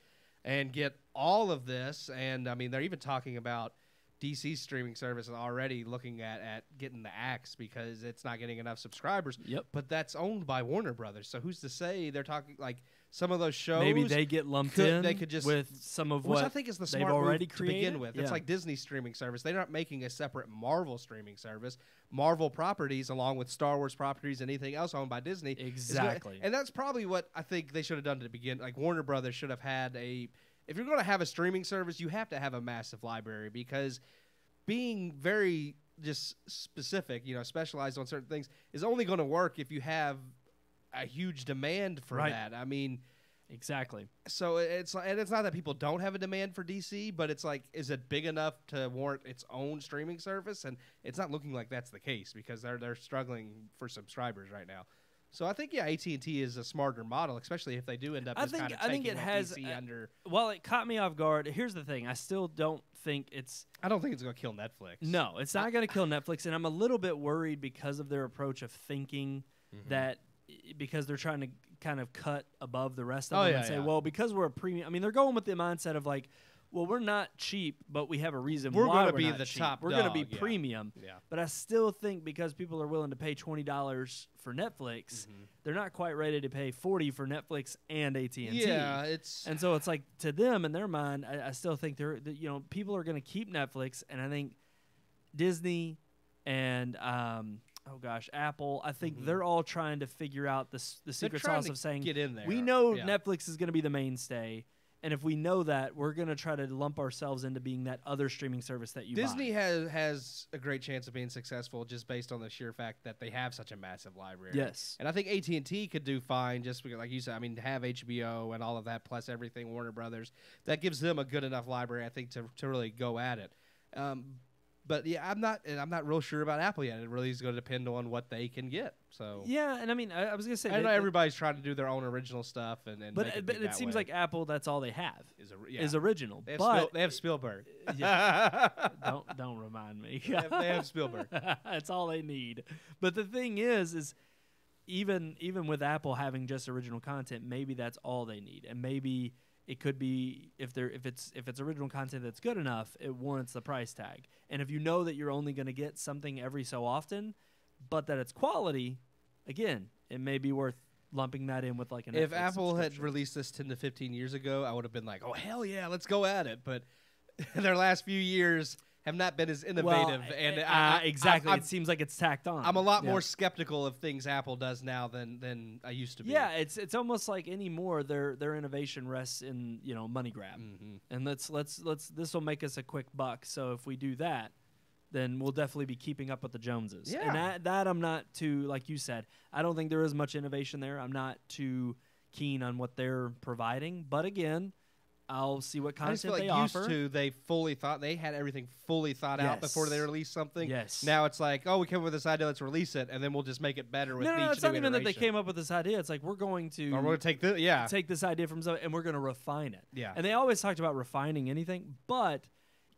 and get all of this. And they're even talking about DC's streaming service is already looking at getting the axe because it's not getting enough subscribers. Yep. But that's owned by Warner Brothers. So who's to say they're talking like some of those shows? Maybe they get lumped in. They could just with some of which what I think is the they've smart already move created. To begin with. It's like Disney's streaming service. They're not making a separate Marvel streaming service. Marvel properties, along with Star Wars properties and anything else owned by Disney. Exactly. And that's probably what I think they should have done to begin. Like Warner Brothers should have had if you're going to have a streaming service, you have to have a massive library because being very just specific, specialized on certain things is only going to work if you have a huge demand for that. Exactly. So it's not that people don't have a demand for DC, but it's like, is it big enough to warrant its own streaming service? And it's not looking like that's the case because they're struggling for subscribers right now. So I think AT&T is a smarter model, especially if they do end up. I think it has DC under. Well, it caught me off guard. Here's the thing: I still don't think it's. I don't think it's going to kill Netflix. No, it's not going to kill Netflix, and I'm a little bit worried because of their approach of thinking that because they're trying to kind of cut above the rest of them and say, well, because we're a premium. They're going with the mindset of like, well, we're not cheap, but we have a reason why we're going to be the cheap. top. We're going to be premium. Yeah. But I still think because people are willing to pay $20 for Netflix, they're not quite ready to pay $40 for Netflix and AT&T. Yeah, and so it's like to them in their mind, I still think people are going to keep Netflix, and I think Disney and Apple. I think they're all trying to figure out the secret sauce of saying, get in there. We know Netflix is going to be the mainstay. And if we know that, we're going to try to lump ourselves into being that other streaming service that you Disney buy. has a great chance of being successful just based on the sheer fact that they have such a massive library. Yes. And I think AT&T could do fine just because, like you said, to have HBO and all of that plus everything, Warner Brothers, that gives them a good enough library, I think, to really go at it. But yeah, I'm not real sure about Apple yet. It really is going to depend on what they can get. So yeah, and I was going to say, I know everybody's trying to do their own original stuff, but it seems like Apple, that's all they have is original. They have Spielberg. Yeah, don't remind me. They have Spielberg. That's all they need. But the thing is even with Apple having just original content, maybe that's all they need, and maybe. It could be if it's original content that's good enough, it warrants the price tag. And if you know that you're only going to get something every so often, but that it's quality, again, it may be worth lumping that in with like an. If Apple had released this 10 to 15 years ago, I would have been like, "Oh hell yeah, let's go at it." But their last few years have not been as innovative, exactly. It seems like it's tacked on. I'm a lot more skeptical of things Apple does now than I used to be. Yeah, it's almost like anymore their innovation rests in money grab, and let's this will make us a quick buck. So if we do that, then we'll definitely be keeping up with the Joneses. Yeah. And that I'm not too, like you said, I don't think there is much innovation there. I'm not too keen on what they're providing, but again. I'll see what I just feel content like they used offer. to, they had everything fully thought out before they released something. Yes. Now it's like, oh, we came up with this idea, let's release it, and then we'll just make it better with each No, it's not new even that they iteration. came up with this idea. It's like we're going to Or we're gonna take this, take this idea from something and we're going to refine it. Yeah. And they always talked about refining anything, but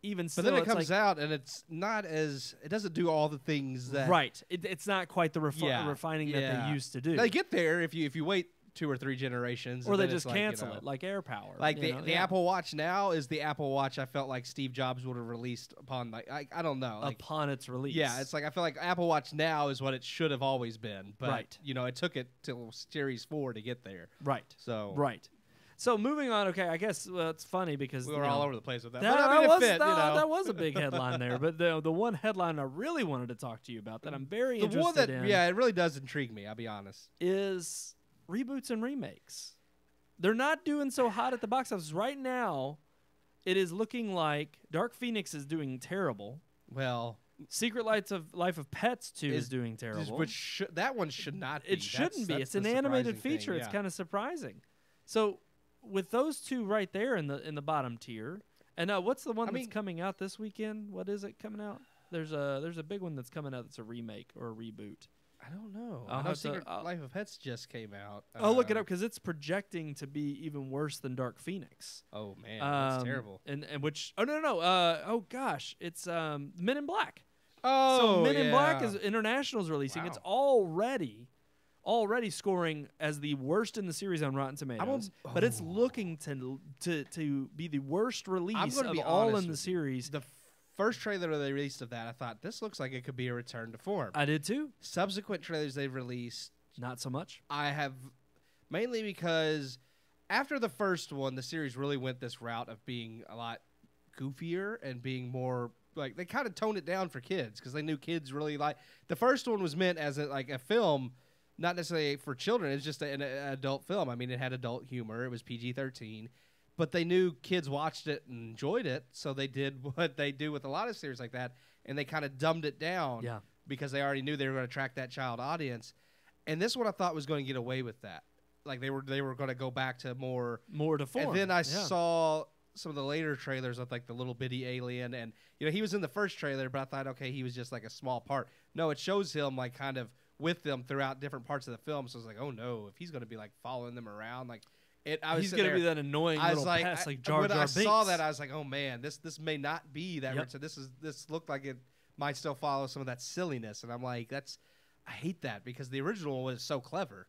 even still, But then it it's comes like, out and it's not as it doesn't do all the things that right. It's not quite the refining that they used to do. They get there if you wait 2 or 3 generations, or and they then just it's cancel like, it, like AirPower. Like you know? the Apple Watch now is the Apple Watch I felt like Steve Jobs would have released upon I don't know upon its release. Yeah, it's like I feel like Apple Watch now is what it should have always been, but Right. it took it till Series 4 to get there. right. So Right. So moving on. Okay, I guess it's funny because we were all over the place with that. That, but I mean, was, it fit, that was a big headline there. But the one headline I really wanted to talk to you about that I'm very the interested one that in it really does intrigue me. I'll be honest. is reboots and remakes. They're not doing so hot at the box office right now. It is looking like Dark Phoenix is doing terrible. Well, Secret Life of Pets 2 is doing terrible. That one should not be. It shouldn't be. That's It's the an animated surprising feature. thing, It's yeah. kind of surprising. So with those two right there in the bottom tier, and what's the one that's coming out this weekend? What is it coming out? There's a big one that's coming out that's a remake or a reboot. I don't know. I'll I know have to- Secret Life of Pets just came out. I'll look it up because it's projecting to be even worse than Dark Phoenix. Oh man, that's terrible. And which no. Oh gosh, it's Men in Black. Oh, So Men in Black yeah. is International's releasing. Wow. It's already scoring as the worst in the series on Rotten Tomatoes. But it's looking to be the worst release gonna of be all honest in the with series. The first trailer they released of that, I thought this looks like it could be a return to form. I did too. Subsequent trailers they've released, Not so much. I have mainly because after the first one, the series really went this route of being a lot goofier and being more like they kind of toned it down for kids because they knew kids really like the first one was meant as a film, not necessarily for children. It's just an adult film. I mean, it had adult humor. It was PG-13, but they knew kids watched it and enjoyed it, so they did what they do with a lot of series like that, and they kind of dumbed it down because they already knew they were going to attract that child audience. And this one I thought was going to get away with that. Like they were going to go back to more to form. And then I saw some of the later trailers with like the little bitty alien, and he was in the first trailer, but I thought, okay, he was just like a small part. No, it shows him like kind of with them throughout different parts of the film. So I was like, oh no, if he's going to be like following them around, like he's going to be that annoying little pest like Jar Jar Binks. When I saw that, I was like, oh man, this may not be that. Yep. So this looked like it might still follow some of that silliness, and I'm like, I hate that because the original was so clever.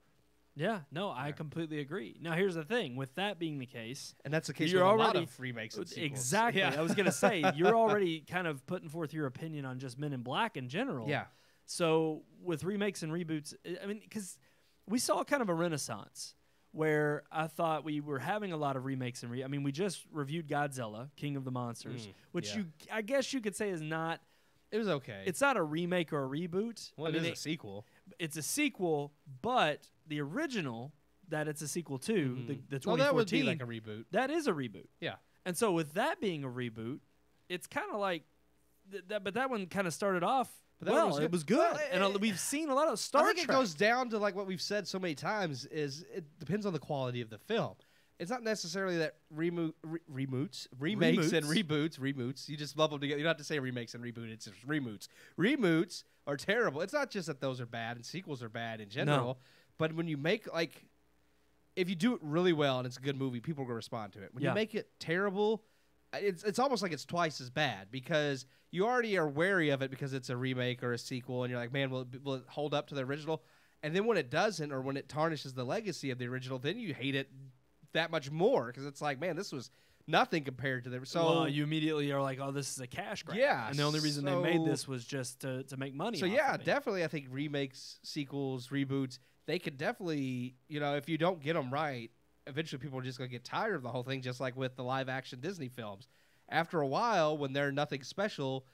Yeah, no, I completely agree. Now, here's the thing. With that being the case... And that's the case you're with already, a lot of remakes and sequels. Exactly. Yeah. I was going to say, you're already kind of putting forth your opinion on just Men in Black in general. Yeah. So, with remakes and reboots, I mean, because we saw kind of a renaissance where I thought we were having a lot of remakes and I mean, we just reviewed Godzilla, King of the Monsters, which I guess you could say is not... It was okay. It's not a remake or a reboot. Well, it is a sequel. It's a sequel, but the original... that it's a sequel to, the 2014. Well, that would be like a reboot. That is a reboot. Yeah. And so with that being a reboot, it's kind of like, but that one kind of started off, it was good. Well, and we've seen a lot of Star Trek. I think it goes down to like what we've said so many times is it depends on the quality of the film. It's not necessarily that remakes and reboots. You just love them together. You don't have to say remakes and reboot. It's just reboots. Reboots are terrible. It's not just that those are bad and sequels are bad in general, but when you make like... If you do it really well and it's a good movie, people are going to respond to it. When you make it terrible, it's almost like it's twice as bad because you already are wary of it because it's a remake or a sequel, and you're like, man, will it hold up to the original? And then when it doesn't, or when it tarnishes the legacy of the original, then you hate it that much more because it's like, man, this was nothing compared to the... So you immediately are like, oh, this is a cash grab. Yeah. And the only reason they made this was just to make money. So off yeah, of it. definitely I think remakes, sequels, reboots, they could definitely, if you don't get them right, eventually people are just going to get tired of the whole thing, just like with the live-action Disney films. After a while, when they're nothing special,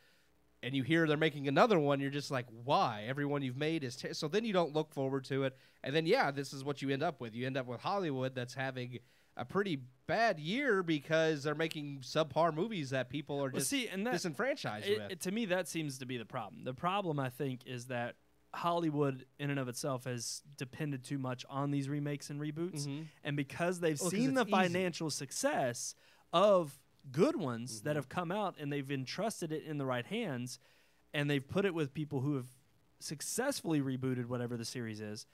and you hear they're making another one, you're just like, why? Everyone you've made is... So then you don't look forward to it. And then, this is what you end up with. You end up with Hollywood that's having a pretty bad year because they're making subpar movies that people are just disenfranchised with. To me, that seems to be the problem. The problem, I think, is that Hollywood in and of itself has depended too much on these remakes and reboots. And because they've seen the financial success of good ones that have come out, and they've entrusted it in the right hands, and they've put it with people who have successfully rebooted whatever the series is.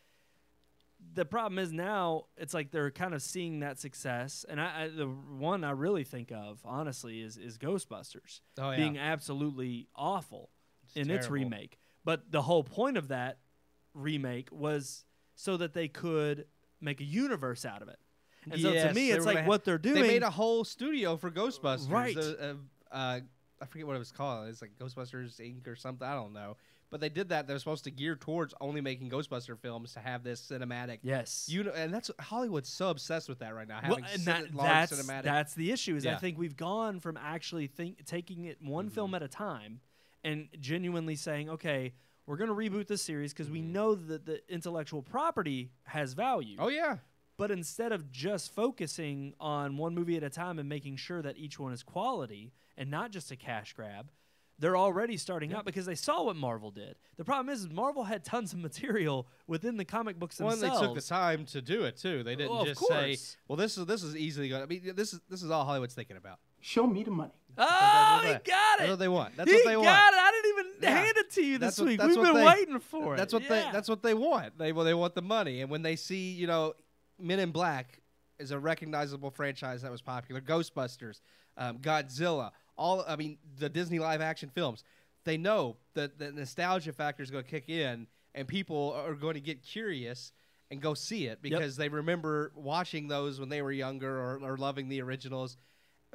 The problem is now it's like they're kind of seeing that success, and the one I really think of, honestly, is Ghostbusters being absolutely awful in its remake. But the whole point of that remake was so that they could make a universe out of it. And so to me, it's like what they're doing. They made a whole studio for Ghostbusters. Right. I forget what it was called. It's like Ghostbusters Inc. or something. I don't know. But they did that. They're supposed to gear towards only making Ghostbuster films to have this cinematic. Yes. And that's Hollywood's so obsessed with that right now. Having that's cinematic. That's the issue. Is I think we've gone from actually taking it one film at a time and genuinely saying, okay, we're going to reboot this series because we know that the intellectual property has value. Oh yeah. But instead of just focusing on one movie at a time and making sure that each one is quality and not just a cash grab, they're already starting out because they saw what Marvel did. The problem is Marvel had tons of material within the comic books themselves. Well, they took the time to do it too. They didn't just say, "Well, this is easily going." I mean, this is all Hollywood's thinking about. Show me the money. Oh, he got it. That's what they want. That's what they want. He got it. I didn't even hand it to you this week. We've been waiting for it. That's what they want. They want the money. And when they see, Men in Black is a recognizable franchise that was popular. Ghostbusters, Godzilla, the Disney live action films. They know that the nostalgia factor is going to kick in, and people are going to get curious and go see it because they remember watching those when they were younger or loving the originals.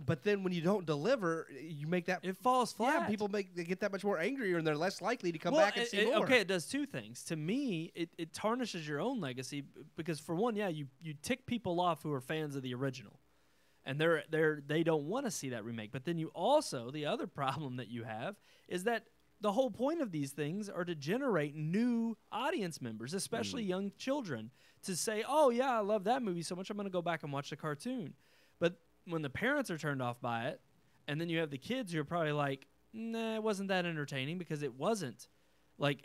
But then when you don't deliver, you make that... It falls flat. Yeah, people they get that much more angrier, and they're less likely to come back and see more. Okay, it does two things. To me, it tarnishes your own legacy because, for one, you tick people off who are fans of the original. And they don't want to see that remake. But then you also, the other problem that you have is that the whole point of these things are to generate new audience members, especially young children, to say, oh, yeah, I love that movie so much, I'm going to go back and watch the cartoon. But when the parents are turned off by it, and then you have the kids who are probably like, nah, it wasn't that entertaining because it wasn't like,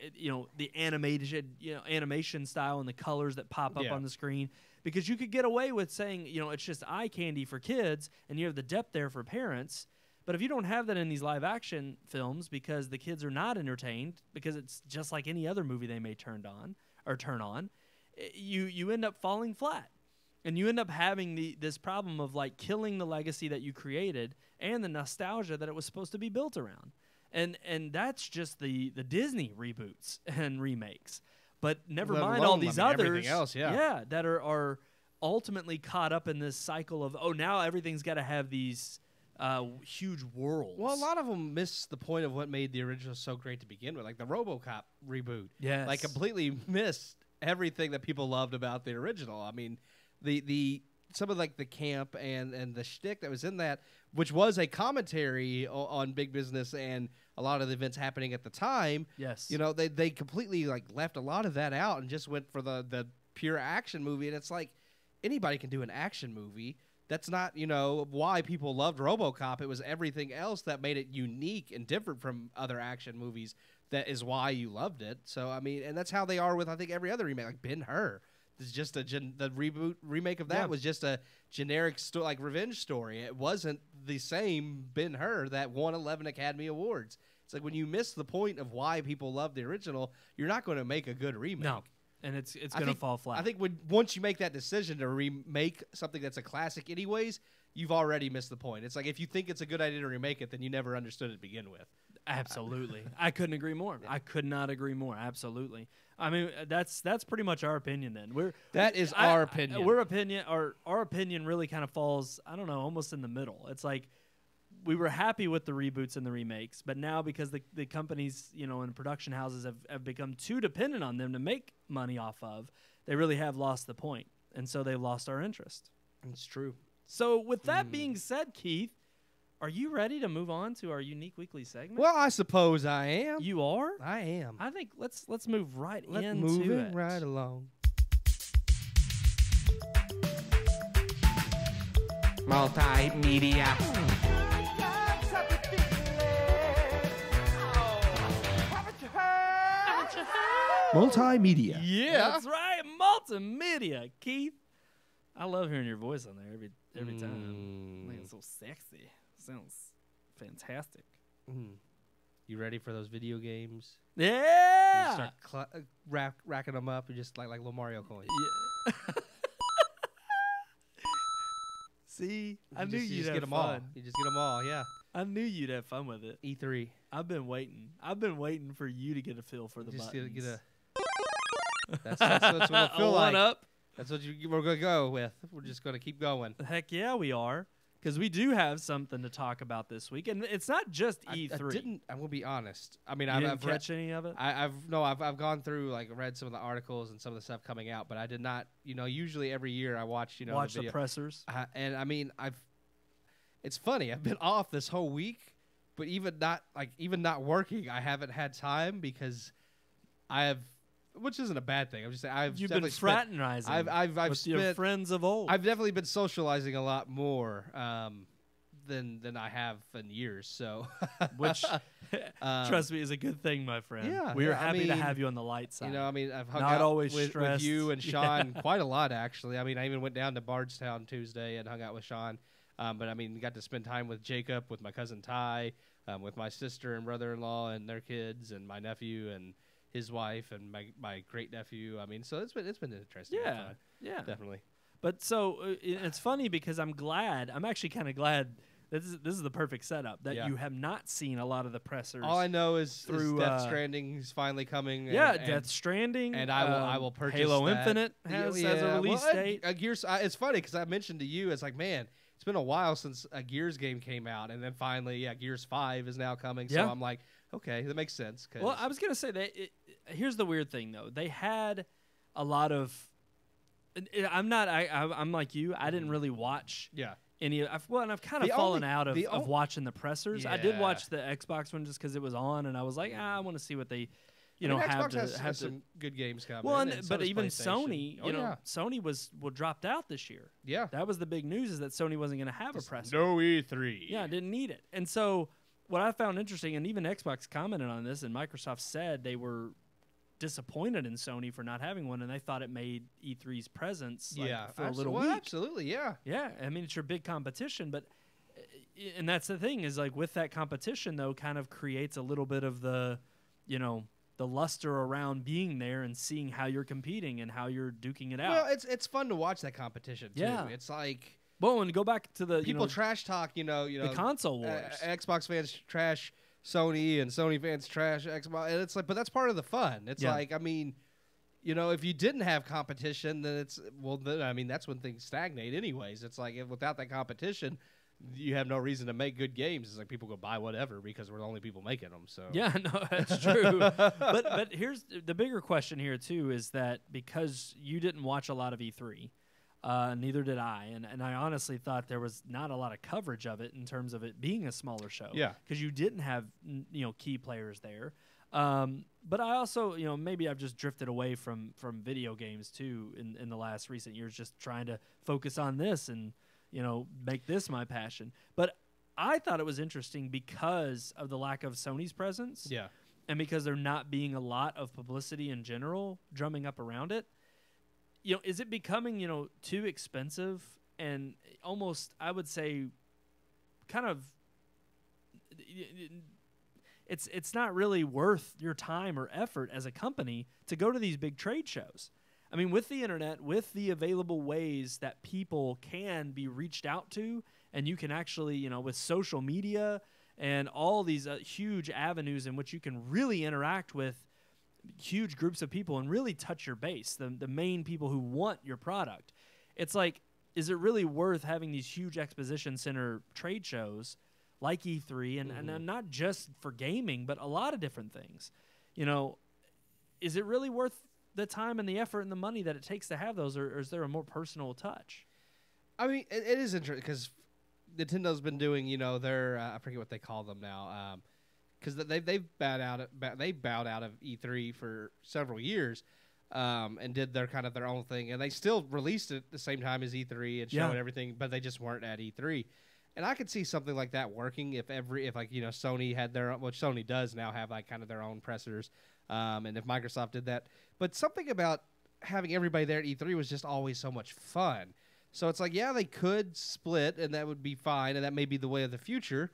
the animation style and the colors that pop up on the screen. Because you could get away with saying, it's just eye candy for kids, and you have the depth there for parents. But if you don't have that in these live action films because the kids are not entertained, because it's just like any other movie they may turn on, you end up falling flat. And you end up having this problem of like killing the legacy that you created and the nostalgia that it was supposed to be built around. And that's just the Disney reboots and remakes. But never mind all these others else, that are ultimately caught up in this cycle of, now everything's got to have these huge worlds. Well, a lot of them miss the point of what made the original so great to begin with, like the RoboCop reboot. Yes. Like completely missed everything that people loved about the original. I mean, some of like the camp and the shtick that was in that, which was a commentary on big business and a lot of the events happening at the time. Yes. They completely like left a lot of that out and just went for the pure action movie. And it's like anybody can do an action movie. That's not, why people loved RoboCop. It was everything else that made it unique and different from other action movies. That is why you loved it. So, I mean, and that's how they are with, I think, every other remake, like Ben-Hur. It's just the remake of that was just a generic like revenge story. It wasn't the same Ben-Hur that won 11 Academy Awards. It's like when you miss the point of why people love the original, you're not going to make a good remake. No, and it's going to fall flat. I think once you make that decision to remake something that's a classic anyways, you've already missed the point. It's like if you think it's a good idea to remake it, then you never understood it to begin with. Absolutely. I couldn't agree more. I could not agree more. Absolutely. I mean, that's pretty much our opinion then. Our opinion. Our opinion really kind of falls, I don't know, almost in the middle. It's like we were happy with the reboots and the remakes, but now because the companies, and production houses have become too dependent on them to make money off of, they really have lost the point. And so they've lost our interest. It's true. So with that being said, Keith, are you ready to move on to our unique weekly segment? Well, I suppose I am. You are? I am. I think let's move right into it. Moving right along. Multimedia. Multimedia. Yeah, that's right. Multimedia, Keith. I love hearing your voice on there every time. Man, it's so sexy. Sounds fantastic. You ready for those video games? Yeah. You start racking them up, and just like little Mario coins. Yeah. See, I knew you'd just have get them fun. all. You just get them all. Yeah. I knew you'd have fun with it. E3. I've been waiting for you to get a feel for the Just buttons. get a. That's what it'll feel like. Up. That's what we're gonna go with. We're just gonna keep going. Heck yeah, we are. Because we do have something to talk about this week, and it's not just E3. I'm gonna be honest. I mean, You I've didn't read catch any of it. I've gone through read some of the articles and some of the stuff coming out, but I did not. Usually every year I watch Watch the video. pressers. And I mean it's funny. I've been off this whole week, but even not working, I haven't had time because I have. Which isn't a bad thing. I'm just saying You've been fraternizing I've with your friends of old. I've definitely been socializing a lot more than I have in years. So, which trust me is a good thing, my friend. Yeah, we are I happy to mean, have you on the light side. I've hung Not out always with stressed. you and Sean quite a lot actually. I mean, I even went down to Bardstown Tuesday and hung out with Sean. But I mean, got to spend time with Jacob, with my cousin Ty, with my sister and brother-in-law and their kids, and my nephew and his wife and my great nephew. I mean, so it's been interesting. Yeah, Definitely. But so it's funny because I'm actually kind of glad this is the perfect setup that you have not seen a lot of the pressers. All I know is through Death Stranding is finally coming. Death Stranding, and I will purchase Halo that. Infinite has a release date. Gears. It's funny because I mentioned to you, it's like, man, it's been a while since a Gears game came out, and then finally, Gears 5 is now coming. So I'm like, okay, that makes sense. Well, I was gonna say that. Here's the weird thing, though. They had a lot of. I'm like you. I didn't really watch. Any. And I've kind of fallen out of watching the pressers. I did watch the Xbox one just because it was on, and I was like, I want to see what they, Xbox has some good games coming. Well, but even Sony, Sony was dropped out this year. Yeah, that was the big news, is that Sony wasn't going to have a presser. No E3. Yeah, didn't need it, and so. What I found interesting, and even Xbox commented on this, and Microsoft said they were disappointed in Sony for not having one, and they thought it made E3's presence for a little weak. Absolutely, yeah. Yeah, I mean, it's your big competition, but and that's the thing is with that competition though, kind of creates a little bit of the luster around being there and seeing how you're competing and how you're duking it out. Well, it's fun to watch that competition too. Yeah, it's like. Well, and go back to the people trash talk, the console wars. Xbox fans trash Sony, and Sony fans trash Xbox, and it's like, but that's part of the fun. It's like, I mean, if you didn't have competition, then that's when things stagnate. Anyways, it's like without that competition, you have no reason to make good games. It's like people go buy whatever because we're the only people making them. So yeah, no, that's true. but here's the bigger question here too: is that because you didn't watch a lot of E3. Neither did I, and I honestly thought there was not a lot of coverage of it in terms of it being a smaller show. Yeah, because you didn't have key players there. But I also maybe I've just drifted away from video games too in the last recent years, just trying to focus on this and make this my passion. But I thought it was interesting because of the lack of Sony's presence. Yeah, and because there not being a lot of publicity in general drumming up around it. Is it becoming, too expensive and almost, I would say, kind of, it's not really worth your time or effort as a company to go to these big trade shows. I mean, with the internet, with the available ways that people can be reached out to, and you can actually, with social media and all these huge avenues in which you can really interact with huge groups of people and really touch your base, the main people who want your product. It's like, is it really worth having these huge exposition center trade shows like E3 and not just for gaming, but a lot of different things? Is it really worth the time and the effort and the money that it takes to have those, or is there a more personal touch? I mean, it is interesting because Nintendo's been doing, their I forget what they call them now. Because they've bowed out of E3 for several years, and did their own thing, and they still released it at the same time as E3 and showed everything, but they just weren't at E3. And I could see something like that working if Sony had their own, which Sony does now have their own pressers, and if Microsoft did that. But something about having everybody there at E3 was just always so much fun. So it's like, yeah, they could split, and that would be fine, and that may be the way of the future.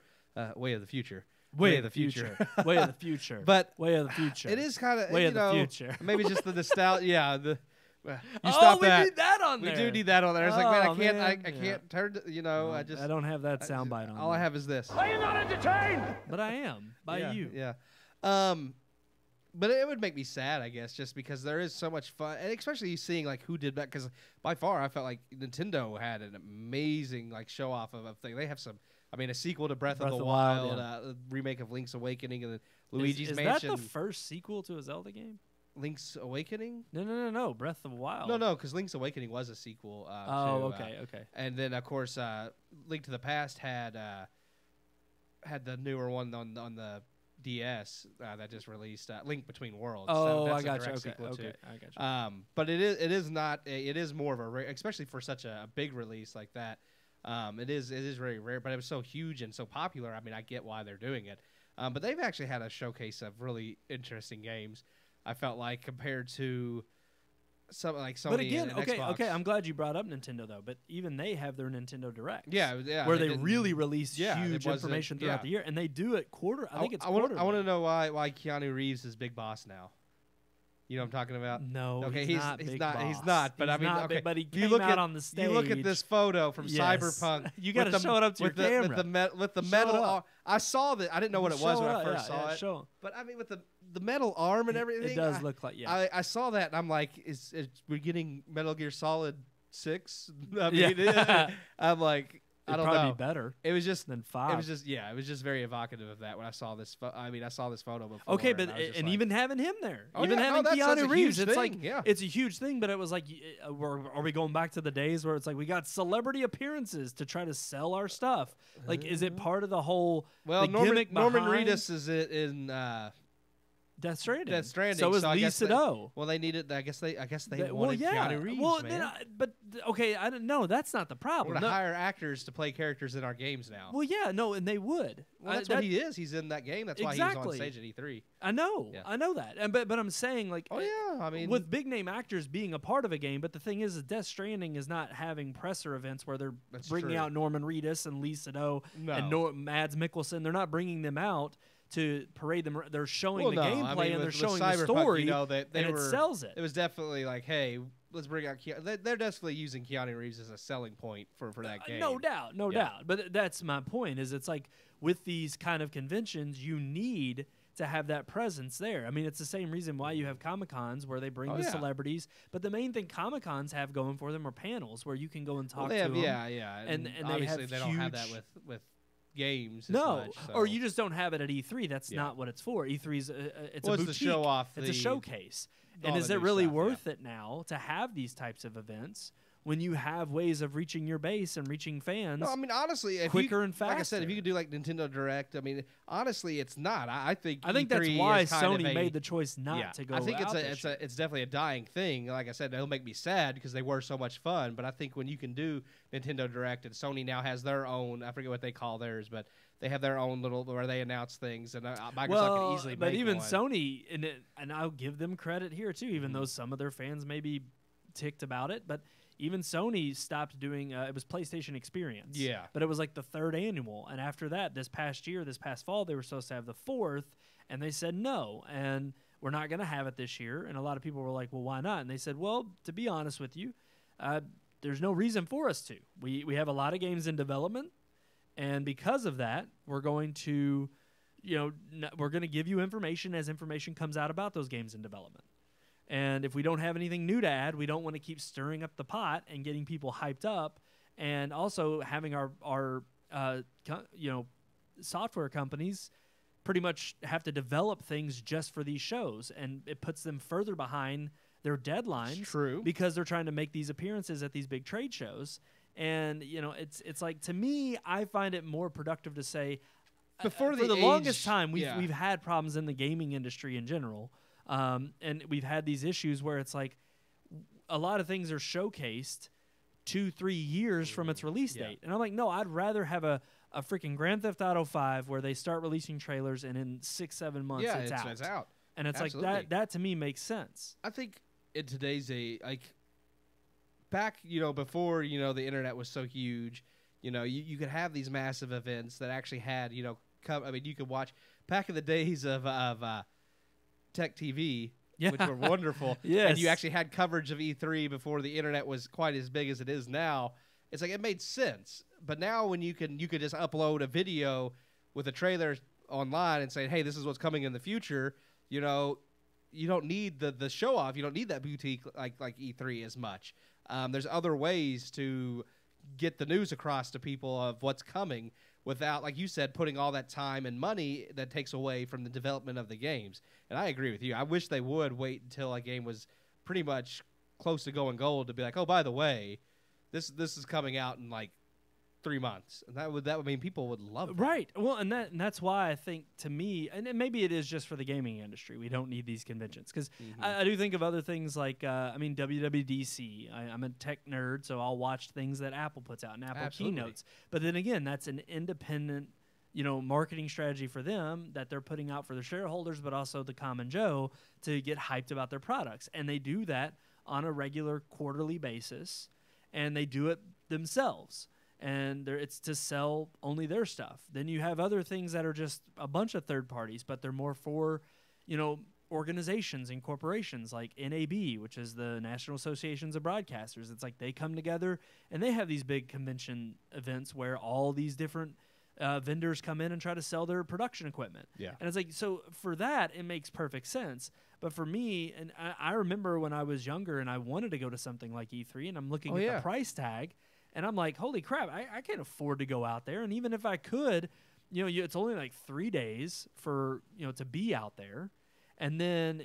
Way of the future. Way of the future. Way of the future. But way of the future. It is kind of way of the future. Maybe just the nostalgia. Yeah. You oh, stop we that. need that on there. We do need that on there. It's like, man, I can't. man. I can't turn. No, I don't have that soundbite on. All there. I have is this. Are you not entertained? But I am by you. Yeah. But it would make me sad, I guess, just because there is so much fun, and especially seeing like who did that. Because by far, I felt like Nintendo had an amazing like show off of a thing. They have some. I mean, a sequel to Breath of the Wild, a remake of Link's Awakening, and then Luigi's Mansion. Is that the first sequel to a Zelda game? Link's Awakening? No. Breath of the Wild. No, because Link's Awakening was a sequel. Okay. And then, of course, Link to the Past had the newer one on the DS that just released, Link Between Worlds. Oh, that's I got a direct you. sequel Okay, too. I got you. But it is more of a rare, especially for such a big release like that. It is very rare, but it was so huge and so popular. I mean, I get why they're doing it. But they've actually had a showcase of really interesting games. I felt like compared to something like Sony. But again, and okay, Xbox. I'm glad you brought up Nintendo though. But even they have their Nintendo Direct. Yeah. Where they really release it huge wasn't- information throughout the year, and they do it quarter. I think it's I quarterly. want to know why Keanu Reeves is Big Boss now. You know what I'm talking about? No, Okay, he's not. Big Boss. He's not. But He's I mean, not okay. big, but he you came look out at, on the stage. You look at this photo from Yes. Cyberpunk. You got to with show it up to your camera. with the Show metal. it up. I saw that. I didn't know what it was Show when I it, first yeah, saw yeah, it. show 'em. But I mean, with the metal arm and everything, It does look like I saw that and I'm like, is we're getting Metal Gear Solid 6? I Yeah. mean, I'm like, I It'd don't probably know. be better It was just than 5. It was just very evocative of that when I saw this. I saw this photo before. Okay, but and I was just and like, even having him there, Oh, even yeah, no, having that's a Keanu Reeves, huge it's thing, like yeah. it's a huge thing. But it was like, are we going back to the days where it's like we got celebrity appearances to try to sell our stuff? Like, is it part of the whole? Well, the gimmick Norman behind Reedus is it in Death Stranding. Death Stranding. So is I Lee guess they- Sedol. Well, they needed. I guess they Well, wanted yeah. Keanu Reeves, Well, man. okay, I don't know. That's not the We're problem. gonna No- hire actors to play characters in our games now. well, yeah, no, and they would. Well, that's what he is. He's in that game. That's why he was on Exactly. stage at E3. I know. Yeah. I know that. And but I'm saying like. Oh yeah, I mean, with big name actors being a part of a game, but the thing is, Death Stranding is not having presser events where they're That's bringing true. out Norman Reedus and Lee Sedol No. and Mads Mikkelsen. They're not bringing them out to parade them. They're showing well, the no, gameplay I mean, and they're with showing the Cyberpunk, story, You know, they and were, it sells it. It was definitely like, hey, let's bring out. They're definitely using Keanu Reeves as a selling point for that game. No doubt, no Yeah. doubt. But that's my point. Is it's like with these kind of conventions, you need to have that presence there. I mean, it's the same reason why you have Comic-Cons where they bring Oh, the yeah. celebrities. But the main thing Comic-Cons have going for them are panels where you can go and talk Well, they to have, them. yeah, And they obviously have they don't have that huge- with games. As No, much, so. or you just don't have it at E3. That's Yeah. not what it's for. E3's it's Well, a it's boutique. to show off It's a the- showcase. all And the is it new really stuff, yeah. worth it now to have these types of events when you have ways of reaching your base and reaching fans? No, I mean honestly, if quicker you, and Like I said, if faster. you could do like Nintendo Direct, I mean, honestly, it's not. I think. I think that's E3 why is kind of Sony a- made the choice not yeah, to go. I think out this year. it's definitely a dying thing. Like I said, it'll make me sad because they were so much fun. But I think when you can do Nintendo Direct and Sony now has their own, I forget what they call theirs, but they have their own little where they announce things, and Microsoft can easily but make even one. Sony, and I'll give them credit here too, even Mm-hmm. though some of their fans may be ticked about it, but even Sony stopped doing it was PlayStation Experience. Yeah. But it was like the 3rd annual, and after that, this past fall, they were supposed to have the 4th, and they said no, and we're not going to have it this year. And a lot of people were like, well, why not? And they said, well, to be honest with you, there's no reason for us to. We have a lot of games in development, and because of that, we're going to, we're going to give you information as information comes out about those games in development. And if we don't have anything new to add, we don't want to keep stirring up the pot and getting people hyped up, and also having our software companies pretty much have to develop things just for these shows, and it puts them further behind their deadlines. True. Because they're trying to make these appearances at these big trade shows. And it's like, to me, I find it more productive to say Before for the age- longest time we've yeah. had problems in the gaming industry in general. And we've had these issues where it's like a lot of things are showcased 2-3 years from its release Yeah. date. And I'm like, no, I'd rather have a freaking Grand Theft Auto 5 where they start releasing trailers and in 6-7 months Yeah, it's out. it's out. And it's Absolutely. like that to me makes sense. I think in today's age, like back, before, the internet was so huge, you could have these massive events that actually had, you could watch back in the days of Tech TV, Yeah. which were wonderful. Yes. And you actually had coverage of E3 before the internet was quite as big as it is now. It's like it made sense. But now when you could just upload a video with a trailer online and say, hey, this is what's coming in the future, you don't need the show off. You don't need that boutique like E3 as much. There's other ways to get the news across to people of what's coming without, like you said, putting all that time and money that takes away from the development of the games. And I agree with you. I wish they would wait until a game was pretty much close to going gold to be like, oh, by the way, this is coming out in like 3 months, and that would mean people would love that. Right. Well, and that's why I think, to me, and maybe it is just for the gaming industry, we don't need these conventions, because I do think of other things like WWDC. I'm a tech nerd, so I'll watch things that Apple puts out and Apple keynotes. But then again, that's an independent, marketing strategy for them that they're putting out for their shareholders, but also the common Joe to get hyped about their products, and they do that on a regular quarterly basis, and they do it themselves. And it's to sell only their stuff. Then you have other things that are just a bunch of third parties, but they're more for, organizations and corporations like NAB, which is the National Associations of Broadcasters. It's like they come together and they have these big convention events where all these different vendors come in and try to sell their production equipment. Yeah. And it's like, so for that, it makes perfect sense. But for me, and I remember when I was younger and I wanted to go to something like E3, and I'm looking at the price tag, and I'm like, holy crap, I can't afford to go out there. And even if I could, it's only like 3 days for, to be out there. And then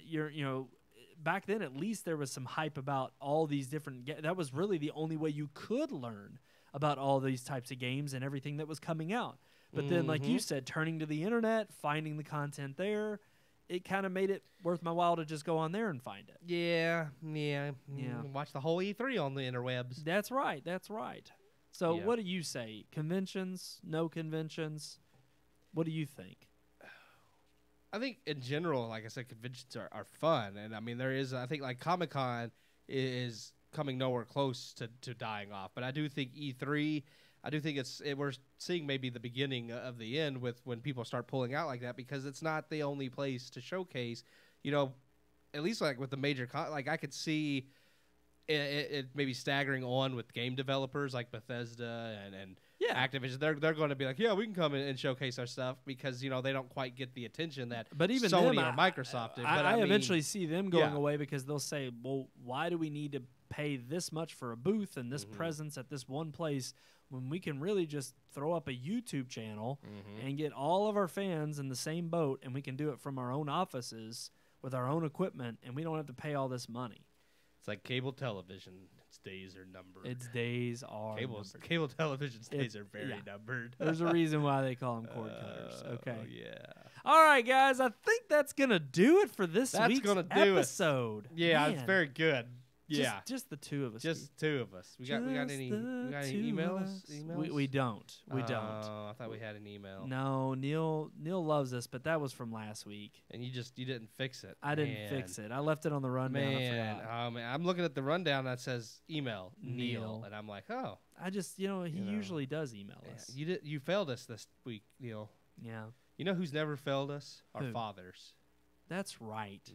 back then at least there was some hype about all these different, that was really the only way you could learn about all these types of games and everything that was coming out. But then, like you said, turning to the internet, finding the content there, it kind of made it worth my while to just go on there and find it. Yeah. Watch the whole E3 on the interwebs. That's right. So what do you say? Conventions, no conventions? What do you think? I think in general, like I said, conventions are fun. And I mean, there is, I think like Comic-Con is coming nowhere close to dying off. But I do think E3, we're seeing maybe the beginning of the end with when people start pulling out like that, because it's not the only place to showcase, at least like with the major, like I could see it maybe staggering on with game developers like Bethesda and Activision. They're going to be like, yeah, we can come in and showcase our stuff because, they don't quite get the attention that but even Sony them, or Microsoft did. But I eventually see them going away because they'll say, well, why do we need to pay this much for a booth and this presence at this one place when we can really just throw up a YouTube channel and get all of our fans in the same boat, and we can do it from our own offices with our own equipment, and we don't have to pay all this money. It's like cable television. Its days are numbered. Its days are numbered. Cable television's days are very numbered. There's a reason why they call them cord cutters. Okay. Oh, yeah. All right, guys. I think that's going to do it for this week's episode. Yeah, Man. It's very good. Yeah, just the two of us. Just two of us. We got any emails? We don't. We don't. I thought we had an email. No, Neil loves us, but that was from last week. And you didn't fix it. I didn't fix it. I left it on the rundown. I forgot. Oh man, I'm looking at the rundown that says email Neil, and I'm like, oh. I just he usually does email us. You failed us this week, Neil. Yeah. You know who's never failed us? Our fathers. That's right.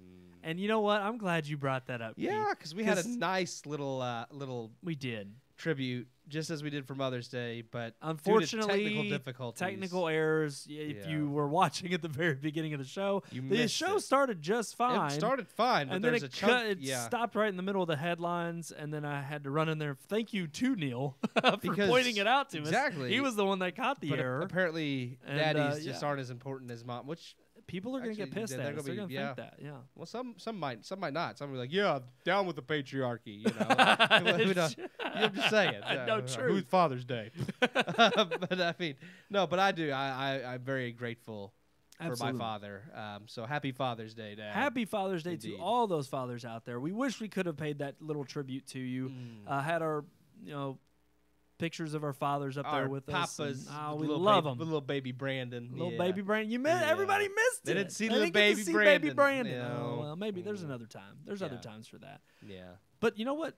And you know what? I'm glad you brought that up. Yeah, because we had a nice little we did tribute, just as we did for Mother's Day, but unfortunately, technical difficulties, technical errors. If you were watching at the very beginning of the show, the show started just fine. It started fine, but and then it stopped right in the middle of the headlines, and then I had to run in there. Thank you to Neil for pointing it out to us. Exactly, he was the one that caught the error. Apparently, daddies just aren't as important as mom, which. People are going to get pissed at us. They're going to think that, Well, some might not. Some will be like, yeah, down with the patriarchy, I'm just saying. No, true. Who's Father's Day? But I mean, no, but I do. I'm very grateful for my father. So happy Father's Day, Dad. Happy Father's Day to all those fathers out there. We wish we could have paid that little tribute to you. Had our, pictures of our fathers up there with papas, us. We love them. Little baby Brandon. Little baby Brandon. Everybody missed it. They didn't see baby Brandon. No. Oh, well, maybe there's another time. There's other times for that. Yeah. But you know what?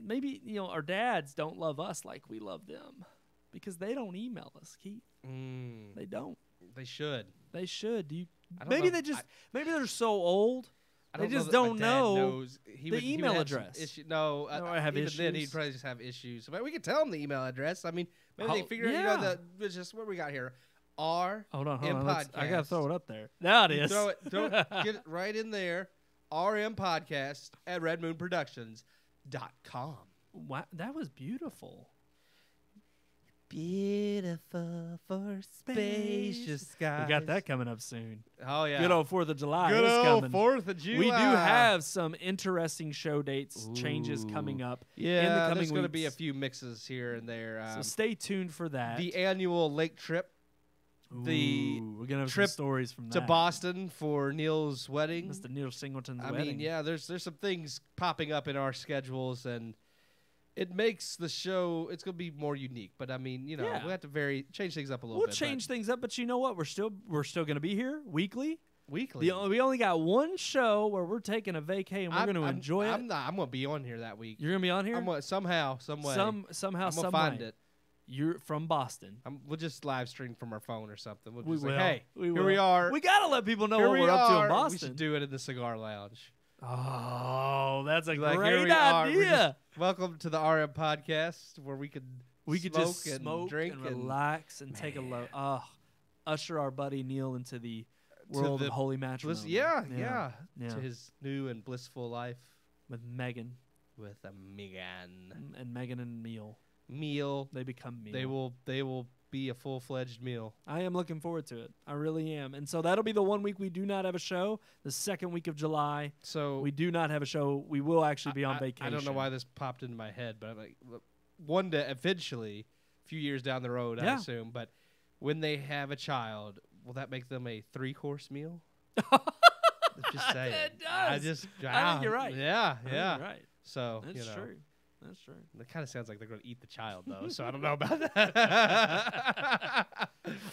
maybe, our dads don't love us like we love them because they don't email us, Keith. They don't. They should. They should. I don't Maybe know. maybe they're so old. They just don't know the email address. No, I have even issues. then he'd probably just have issues. But we could tell him the email address. I mean, maybe they figure out, it's just what we got here. Hold on. Podcast. I gotta throw it up there. Now it is. Throw it, get it right in there. RMPodcast at RedMoonProductions.com. Wow, that was beautiful. Beautiful for spacious skies. We got that coming up soon. Oh, yeah. Good old 4th of July Good is old coming. 4th of July. We do have some interesting show dates changes coming up in the coming there's going to weeks. be a few mixes here and there. So stay tuned for that. The annual lake trip. The we're gonna have trip some stories from to that. Boston for Neil's wedding. Mr. Neil Singleton's I wedding. mean, there's some things popping up in our schedules, and it makes the show. It's going to be more unique. But I mean, we have to change things up a little bit. We'll change things up, but you know what? We're still going to be here weekly. Weekly. We only got one show where we're taking a vacay and we're going to enjoy it. I'm going to be on here that week. You're going to be on here. I'm gonna, somehow, some way. Somehow, I'm some gonna find way. it. You're from Boston. We'll just live stream from our phone or something. We'll We just will. hey, We here will. we are. We got to let people know Here what we we're up to in are. Boston. We should do it in the cigar lounge. Oh, that's a Like, great here we are. We're idea. just- welcome to the RM podcast where we could just and smoke drink and relax and take a look. Usher our buddy Neil into the world of holy matrimony. Yeah. Yeah. To his new and blissful life With Megan with a Megan. and Megan and Neil. Meal. They become Neil. They will be a full-fledged meal. I am looking forward to it. I really am. And so that'll be the 1 week we do not have a show. The second week of July, So we do not have a show. We will actually be on vacation. I don't know why this popped into my head, but I'm like, look, one day, eventually, a few years down the road, I assume. But when they have a child, will that make them a 3-course meal? Just saying. It does. I think you're right. Yeah, I think yeah. you're right. So That's true. That's true. It kind of sounds like they're going to eat the child, though. So I don't know about that.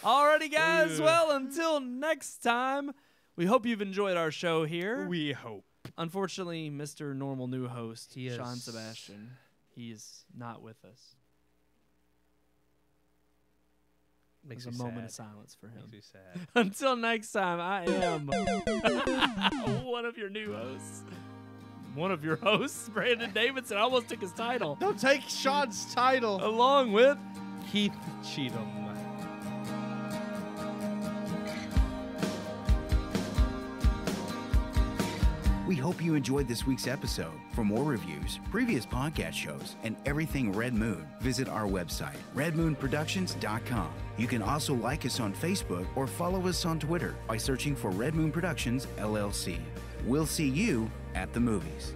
Alrighty, guys. Well, until next time, we hope you've enjoyed our show here. We hope. Unfortunately, Mr. Normal New Host, He is- Sean Sebastian, he is not with us. Makes There's me a moment sad. of silence for him. Makes me sad. Until next time, I am one of your new hosts. One of your hosts, Brandon Davidson. I almost took his title. Don't take Sean's title. Along with Keith Cheatham. We hope you enjoyed this week's episode. For more reviews, previous podcast shows, and everything Red Moon, visit our website, redmoonproductions.com. You can also like us on Facebook or follow us on Twitter by searching for Red Moon Productions, LLC. We'll see you at the movies.